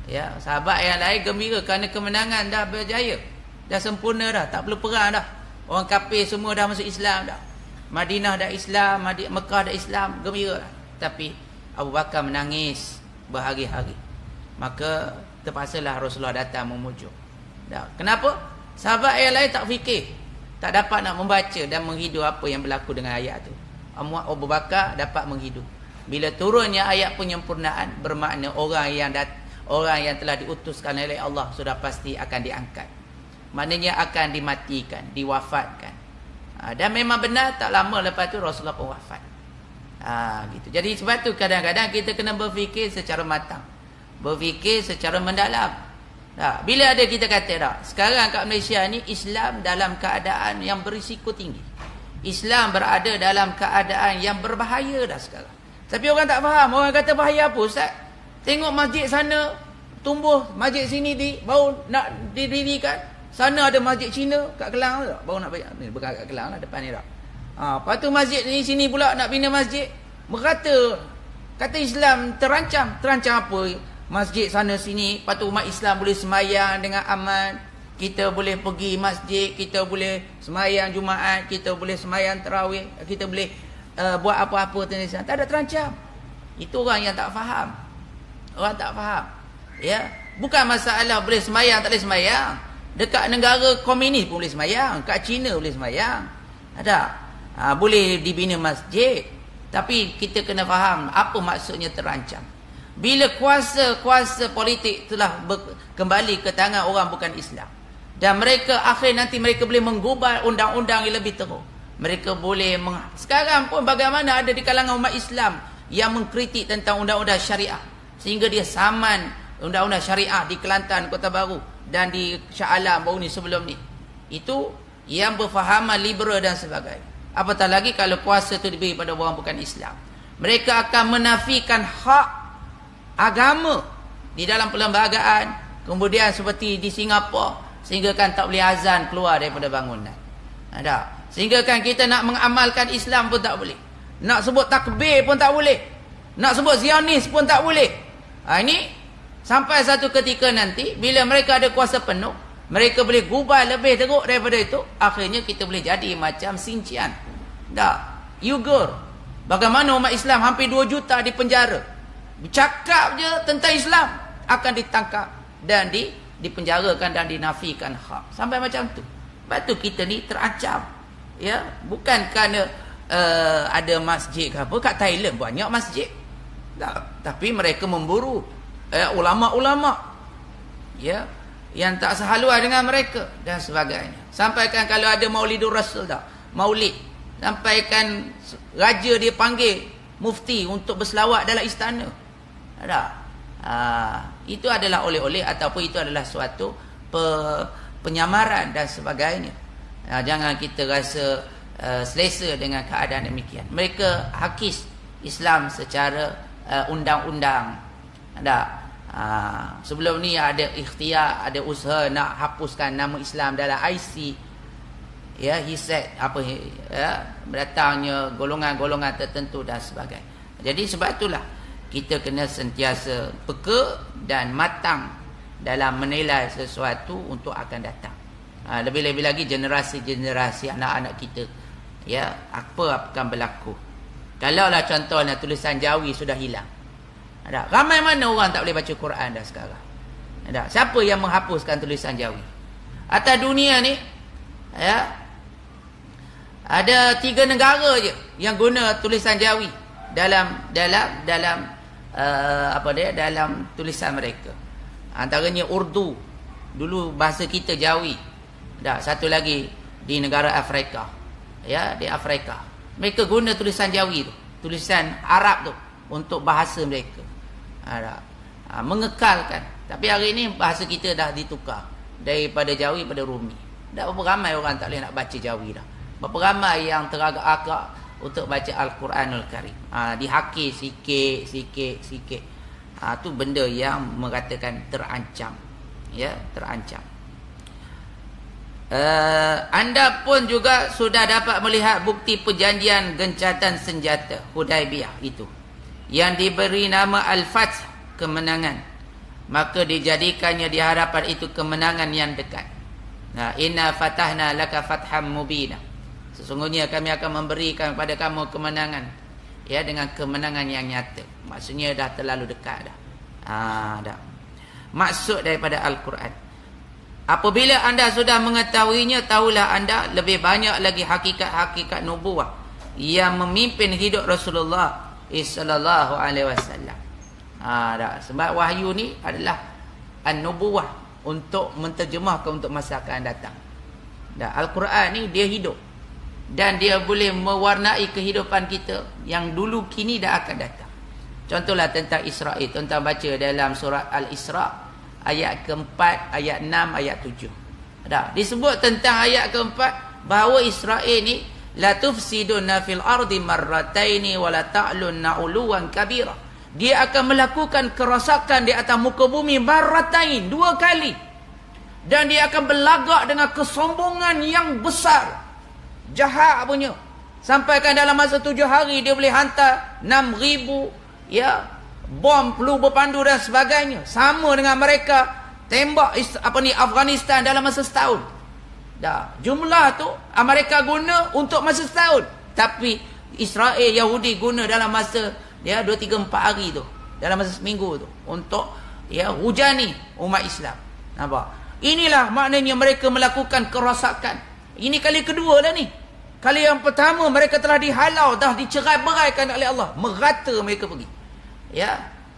Ya, sahabat yang lain gembira kerana kemenangan dah berjaya. Dah sempurna dah, tak perlu perang dah. Orang kafir semua dah masuk Islam dah. Madinah dah Islam, Mekah dah Islam, gembira lah. Tapi Abu Bakar menangis berhari-hari. Maka terpaksalah Rasulullah datang memujuk. Kenapa? Sahabat yang lain tak fikir, tak dapat nak membaca dan menghidu apa yang berlaku dengan ayat tu. Abu Bakar dapat menghidu. Bila turunnya ayat penyempurnaan, bermakna orang yang telah diutuskan oleh Allah sudah pasti akan diangkat. Maknanya akan dimatikan, diwafatkan. Dan memang benar, tak lama lepas tu Rasulullah pun wafat. Gitu. Jadi sebab tu kadang-kadang kita kena berfikir secara matang, berfikir secara mendalam. Bila ada kita kata sekarang kat Malaysia ni Islam dalam keadaan yang berisiko tinggi. Islam berada dalam keadaan yang berbahaya dah sekarang. Tapi orang tak faham. Orang kata bahaya apa, Ustaz? Tengok masjid sana tumbuh, masjid sini baru nak didirikan. Sana ada masjid Cina kat Kelang tak? Baru nak bayar. Ni bukan kat Kelang lah, depan ni tak. Lepas tu masjid ni sini pula nak bina masjid. Berkata, kata Islam terancam. Terancam apa? Masjid sana sini, lepas tu umat Islam boleh semayang dengan aman. Kita boleh pergi masjid, kita boleh semayang Jumaat, kita boleh semayang tarawih, kita boleh buat apa-apa di sana. Tak ada terancam. Itu orang yang tak faham. Orang tak faham. Ya, bukan masalah boleh semayang tak boleh semayang. Dekat negara komunis pun boleh semayang, kat China boleh semayang. Boleh dibina masjid. Tapi kita kena faham apa maksudnya terancam. Bila kuasa politik telah kembali ke tangan orang bukan Islam, dan mereka akhir nanti mereka boleh menggubal undang-undang yang lebih teruk. Mereka boleh sekarang pun bagaimana ada di kalangan umat Islam yang mengkritik tentang undang-undang syariah, sehingga dia saman undang-undang syariah di Kelantan, Kota Baru, dan di Shah Alam baru ni sebelum ni. Itu yang berfahaman liberal dan sebagainya. Apatah lagi kalau kuasa itu diberi pada orang bukan Islam. Mereka akan menafikan hak agama di dalam perlembagaan. Kemudian seperti di Singapura, sehingga kan tak boleh azan keluar daripada bangunan. Sehingga kan kita nak mengamalkan Islam pun tak boleh. Nak sebut takbir pun tak boleh. Nak sebut Zionis pun tak boleh. Ini sampai satu ketika nanti bila mereka ada kuasa penuh, mereka boleh gubal lebih teruk daripada itu. Akhirnya kita boleh jadi macam Xinjiang, Uyghur. Bagaimana umat Islam hampir 2 juta di penjara, bercakap je tentang Islam, akan ditangkap dan dipenjarakan dan dinafikan hak. Sampai macam tu. Sebab tu kita ni terancam. Ya, bukan kerana ada masjid ke apa. Kat Thailand banyak masjid. Tapi mereka memburu ulama-ulama, ya, yang tak sehaluan dengan mereka dan sebagainya. Sampaikan kalau ada Maulidur Rasul Maulid, sampaikan raja dia panggil mufti untuk berselawat dalam istana. Itu adalah oleh-oleh ataupun itu adalah suatu penyamaran dan sebagainya. Jangan kita rasa selesa dengan keadaan demikian. Mereka hakis Islam secara undang-undang. Sebelum ni ada ikhtiar, ada usaha nak hapuskan nama Islam dalam IC. Ya, hisab berdatangnya golongan-golongan tertentu dan sebagainya. Jadi sebab itulah kita kena sentiasa peka dan matang dalam menilai sesuatu untuk akan datang. Lebih-lebih lagi generasi-generasi anak-anak kita. Ya, apa akan berlaku? Kalaulah contohnya tulisan Jawi sudah hilang. Ramai mana orang tak boleh baca Quran dah sekarang. Siapa yang menghapuskan tulisan Jawi? Atas dunia ni, ya, Ada 3 negara je yang guna tulisan Jawi dalam dalam tulisan mereka. Antaranya Urdu, dulu bahasa kita Jawi. Satu lagi di negara Afrika. Ya, di Afrika. Mereka guna tulisan Jawi tu, tulisan Arab tu untuk bahasa mereka. Mengekalkan. Tapi hari ini bahasa kita dah ditukar daripada Jawi pada Rumi. Dah berapa ramai orang tak boleh nak baca Jawi dah. Berapa ramai yang teragak-agak untuk baca Al-Quranul Karim. Dihakir sikit. Tu benda yang mengatakan terancam. Ya, terancam. Anda pun juga sudah dapat melihat bukti perjanjian gencatan senjata Hudaibiyah itu, yang diberi nama Al-Fath, kemenangan. Maka dijadikannya di hadapan itu kemenangan yang dekat. Inna fatahna laka fatham mubina. Sesungguhnya kami akan memberikan kepada kamu kemenangan, ya, dengan kemenangan yang nyata. Maksudnya dah terlalu dekat dah. Dah. Maksud daripada Al-Quran, apabila anda sudah mengetahuinya, tahulah anda lebih banyak lagi hakikat-hakikat nubuah yang memimpin hidup Rasulullah sallallahu alaihi wasallam. Sebab wahyu ni adalah an-nubuwah, untuk menterjemahkan untuk masa akan datang. Al-Quran ni dia hidup, dan dia boleh mewarnai kehidupan kita yang dulu, kini, dah akan datang. Contohlah tentang Israel. Tuan-tuan baca dalam surat Al-Isra ayat keempat, ayat 6, ayat 7. Disebut tentang ayat keempat bahawa Israel ni la tufsiduna fil ardi marrataini wa la ta'lunna 'uluwan kabira. Dia akan melakukan kerosakan di atas muka bumi marratain, 2 kali. Dan dia akan berlagak dengan kesombongan yang besar. Jahat punya. Sampaikan dalam masa 7 hari dia boleh hantar 6,000 bom, peluru berpandu dan sebagainya. Sama dengan mereka tembak Afghanistan dalam masa setahun. Jumlah tu Amerika guna untuk masa setahun, tapi Israel, Yahudi guna dalam masa 2, 3, 4 hari tu, dalam masa seminggu tu, untuk hujani umat Islam. Nampak? Inilah maknanya mereka melakukan kerosakan. Ini kali kedua dah ni. Kali yang pertama mereka telah dihalau, dah dicerai-beraikan oleh Allah. Merata mereka pergi.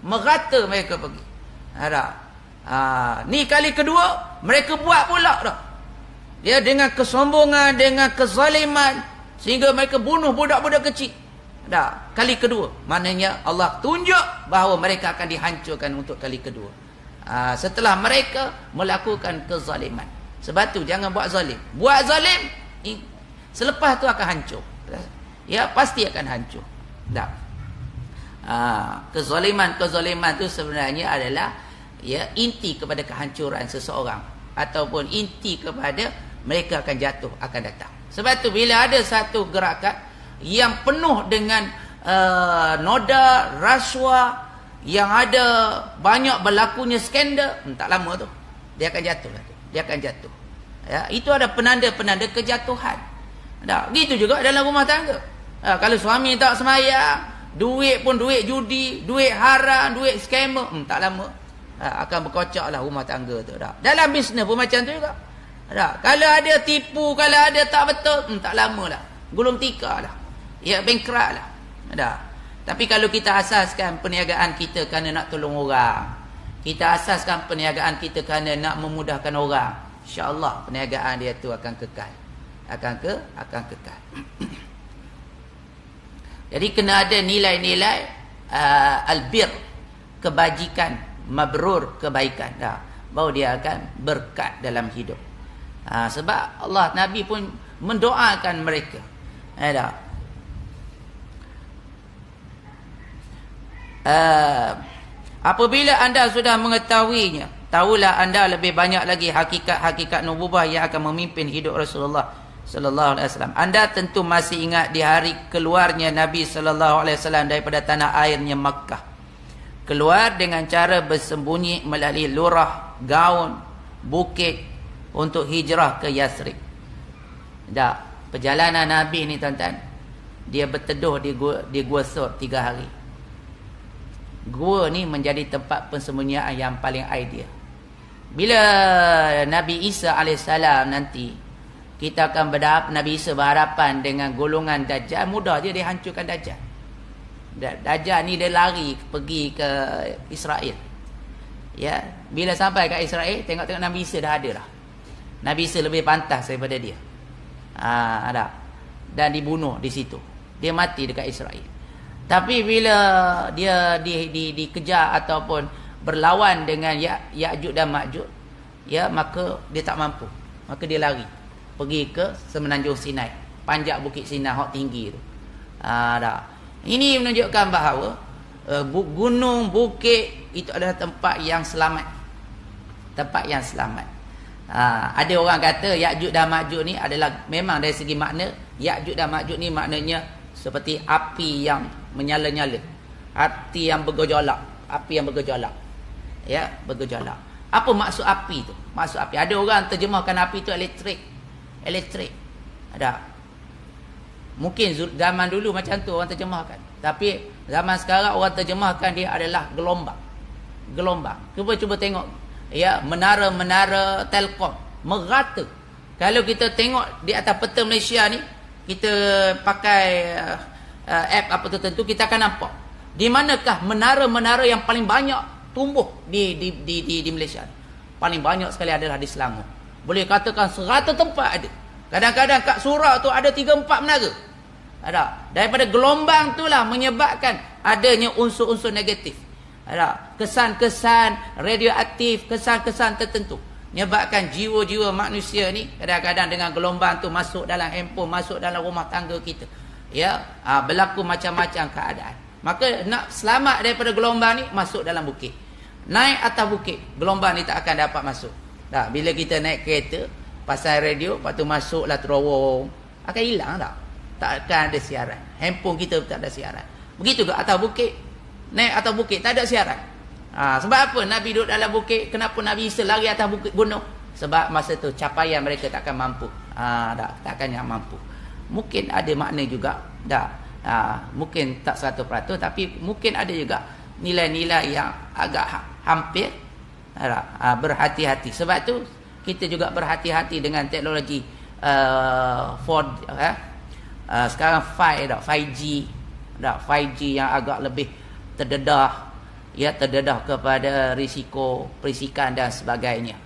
Merata mereka pergi. Ni kali kedua mereka buat pula dah. Dengan kesombongan, dengan kezaliman, sehingga mereka bunuh budak-budak kecil. Kali kedua. Maknanya Allah tunjuk bahawa mereka akan dihancurkan untuk kali kedua. Setelah mereka melakukan kezaliman. Sebab tu jangan buat zalim. Buat zalim, selepas tu akan hancur. Pasti akan hancur. Kezaliman tu sebenarnya adalah inti kepada kehancuran seseorang, ataupun inti kepada mereka akan jatuh, akan datang. Sebab tu bila ada satu gerakan yang penuh dengan noda, rasuah, yang ada banyak berlakunya skandal, tak lama tu dia akan jatuh. Dia akan jatuh. Itu ada penanda-penanda kejatuhan. Gitu juga dalam rumah tangga. Kalau suami tak semayang, duit pun duit judi, duit haram, duit scammer, tak lama akan berkocak lah rumah tangga tu. Dalam bisnes pun macam tu juga. Kalau ada tipu, kalau ada tak betul, tak lama lah, gulung tikar lah, bankrupt lah. Tapi kalau kita asaskan perniagaan kita kerana nak tolong orang, kita asaskan perniagaan kita kerana nak memudahkan orang, insya-Allah perniagaan dia tu akan kekal. Akan kekal. Jadi kena ada nilai-nilai albir, kebajikan, mabrur, kebaikan. Baru dia akan berkat dalam hidup. Sebab Allah, Nabi pun mendoakan mereka. Apabila anda sudah mengetahuinya, tahulah anda lebih banyak lagi hakikat-hakikat nubuwah yang akan memimpin hidup Rasulullah sallallahu alaihi wasallam. Anda tentu masih ingat di hari keluarnya Nabi sallallahu alaihi wasallam daripada tanah airnya Makkah. Keluar dengan cara bersembunyi melalui lurah, gaun, bukit untuk hijrah ke Yathrib. Perjalanan Nabi ni tuan-tuan, dia berteduh di Gua Sur 3 hari. Gua ni menjadi tempat persembunyian yang paling ideal. Bila Nabi Isa AS nanti kita akan Nabi Isa berhadapan dengan golongan Dajjal, mudah je dia hancurkan Dajjal. Dajjal ni dia lari pergi ke Israel. Ya, bila sampai kat Israel, tengok-tengok Nabi Isa dah ada dah. Nabi Isa lebih pantas daripada dia. Ada. Dan dibunuh di situ. Dia mati dekat Israel. Tapi bila dia dikejar ataupun berlawan dengan Ya'juj dan Ma'juj, ya, maka dia tak mampu. Maka dia lari pergi ke Semenanjung Sinai, panjat bukit Sinai hak tinggi tu. Ini menunjukkan bahawa gunung, bukit itu adalah tempat yang selamat. Tempat yang selamat. Ada orang kata Ya'juj dan Ma'juj ni adalah, memang dari segi makna, Ya'juj dan Ma'juj ni maknanya seperti api yang menyala-nyala, api yang bergejolak, api yang bergejolak. Ya, bergejolak. Apa maksud api tu? Maksud api, ada orang terjemahkan api tu elektrik. Ada. Mungkin zaman dulu macam tu orang terjemahkan. Tapi zaman sekarang orang terjemahkan dia adalah gelombang. Gelombang. Cuba tengok. Ya, menara-menara telkom merata. Kalau kita tengok di atas peta Malaysia ni, kita pakai app apa tertentu, kita akan nampak di manakah menara-menara yang paling banyak tumbuh di Malaysia. Paling banyak sekali adalah di Selangor. Boleh katakan 100 tempat ada. Kadang-kadang kat Surau tu ada 3-4 menara. Ada. Daripada gelombang itulah menyebabkan adanya unsur-unsur negatif. Ada. Kesan-kesan radioaktif, kesan-kesan tertentu. Menyebabkan jiwa-jiwa manusia ni kadang-kadang dengan gelombang tu masuk dalam handphone, masuk dalam rumah tangga kita. Ya, berlaku macam-macam keadaan. Maka nak selamat daripada gelombang ni, masuk dalam bukit. Naik atas bukit, gelombang ni tak akan dapat masuk. Bila kita naik kereta, pasang radio, lepas tu masuklah terowong, akan hilang tak? Tak akan ada siaran. Handphone kita tak ada siaran. Begitu ke atas bukit? Naik atas bukit, tak ada siaran. Sebab apa Nabi duduk dalam bukit? Kenapa Nabi Isa lari atas bukit gunung? Sebab masa tu capaian mereka takkan mampu. Takkan yang mampu. Mungkin ada makna juga. Mungkin tak 100%, tapi mungkin ada juga nilai-nilai yang agak hampir. Berhati-hati. Sebab tu kita juga berhati-hati dengan teknologi sekarang 5G 5G yang agak lebih terdedah, ya, terdedah kepada risiko perisikan dan sebagainya.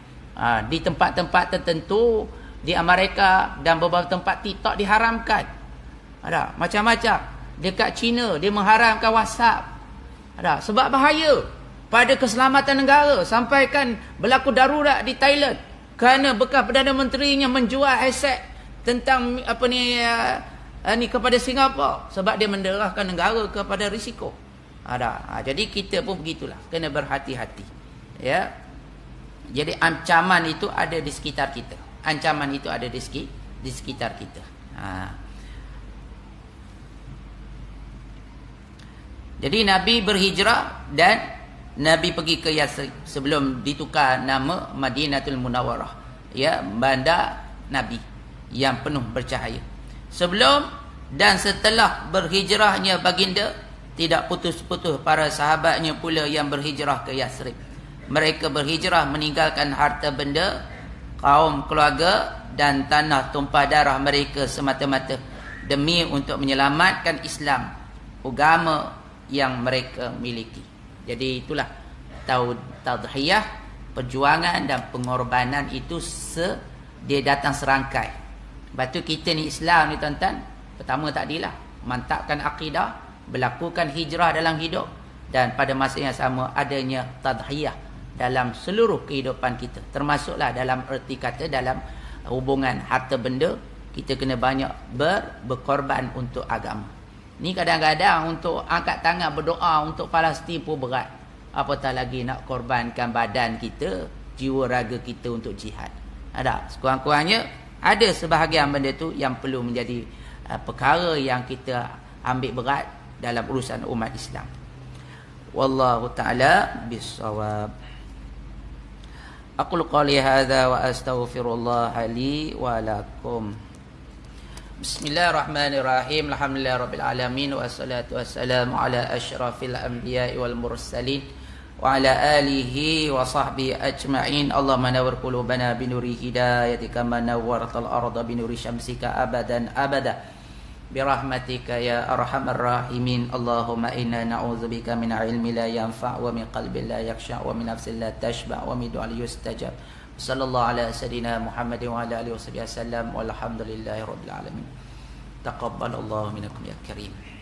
Di tempat-tempat tertentu di Amerika dan beberapa tempat TikTok diharamkan. Ada macam-macam. Dekat China dia mengharamkan WhatsApp. Sebab bahaya pada keselamatan negara. Sampaikan berlaku darurat di Thailand kerana bekas Perdana Menterinya menjual aset tentang ni kepada Singapura sebab dia menderahkan negara kepada risiko. Jadi kita pun begitulah, kena berhati-hati. Ya. Jadi ancaman itu ada di sekitar kita. Ancaman itu ada di sekitar kita. Jadi Nabi berhijrah dan Nabi pergi ke Yathrib sebelum ditukar nama Madinatul Munawwarah. Ya, bandar Nabi yang penuh bercahaya. Sebelum dan setelah berhijrahnya baginda, tidak putus-putus para sahabatnya pula yang berhijrah ke Yathrib. Mereka berhijrah meninggalkan harta benda, kaum, keluarga dan tanah tumpah darah mereka semata-mata demi untuk menyelamatkan Islam, agama yang mereka miliki. Jadi itulah tadhiyah, perjuangan dan pengorbanan itu dia datang serangkai. Lepas tu kita ni Islam ni tuan-tuan, pertama takdilah mantapkan akidah, berlakukan hijrah dalam hidup, dan pada masa yang sama adanya tadhiyah dalam seluruh kehidupan kita, termasuklah dalam erti kata dalam hubungan harta benda, kita kena banyak berkorban untuk agama. Ni kadang-kadang untuk angkat tangan berdoa untuk Palestin pun berat, apatah lagi nak korbankan badan kita, jiwa raga kita untuk jihad. Sekurang-kurangnya ada sebahagian benda tu yang perlu menjadi perkara yang kita ambil berat dalam urusan umat Islam. Wallahu ta'ala bis-shawab. Aqulu qali hadza wa astaghfirullah li wa lakum. Bismillahirrahmanirrahim. Alhamdulillahirabbil alamin wassalatu wassalamu ala asyrafil anbiya'i wal mursalin وعلى آله وصحبه أجمعين اللهم نور قلوبنا بنور هدايتك كما نورت الأرض بنور شمسك أبدا أبدا برحمتك يا أرحم الراحمين اللهم إنا نعوذ بك من علم لا ينفع ومن قلب لا يخشع ومن نفس لا تشبع ومن دعاء يستجاب صلى الله على سيدنا محمد وعلى آله وصحبه وسلم والحمد لله رب العالمين تقبل الله منكم يا كريم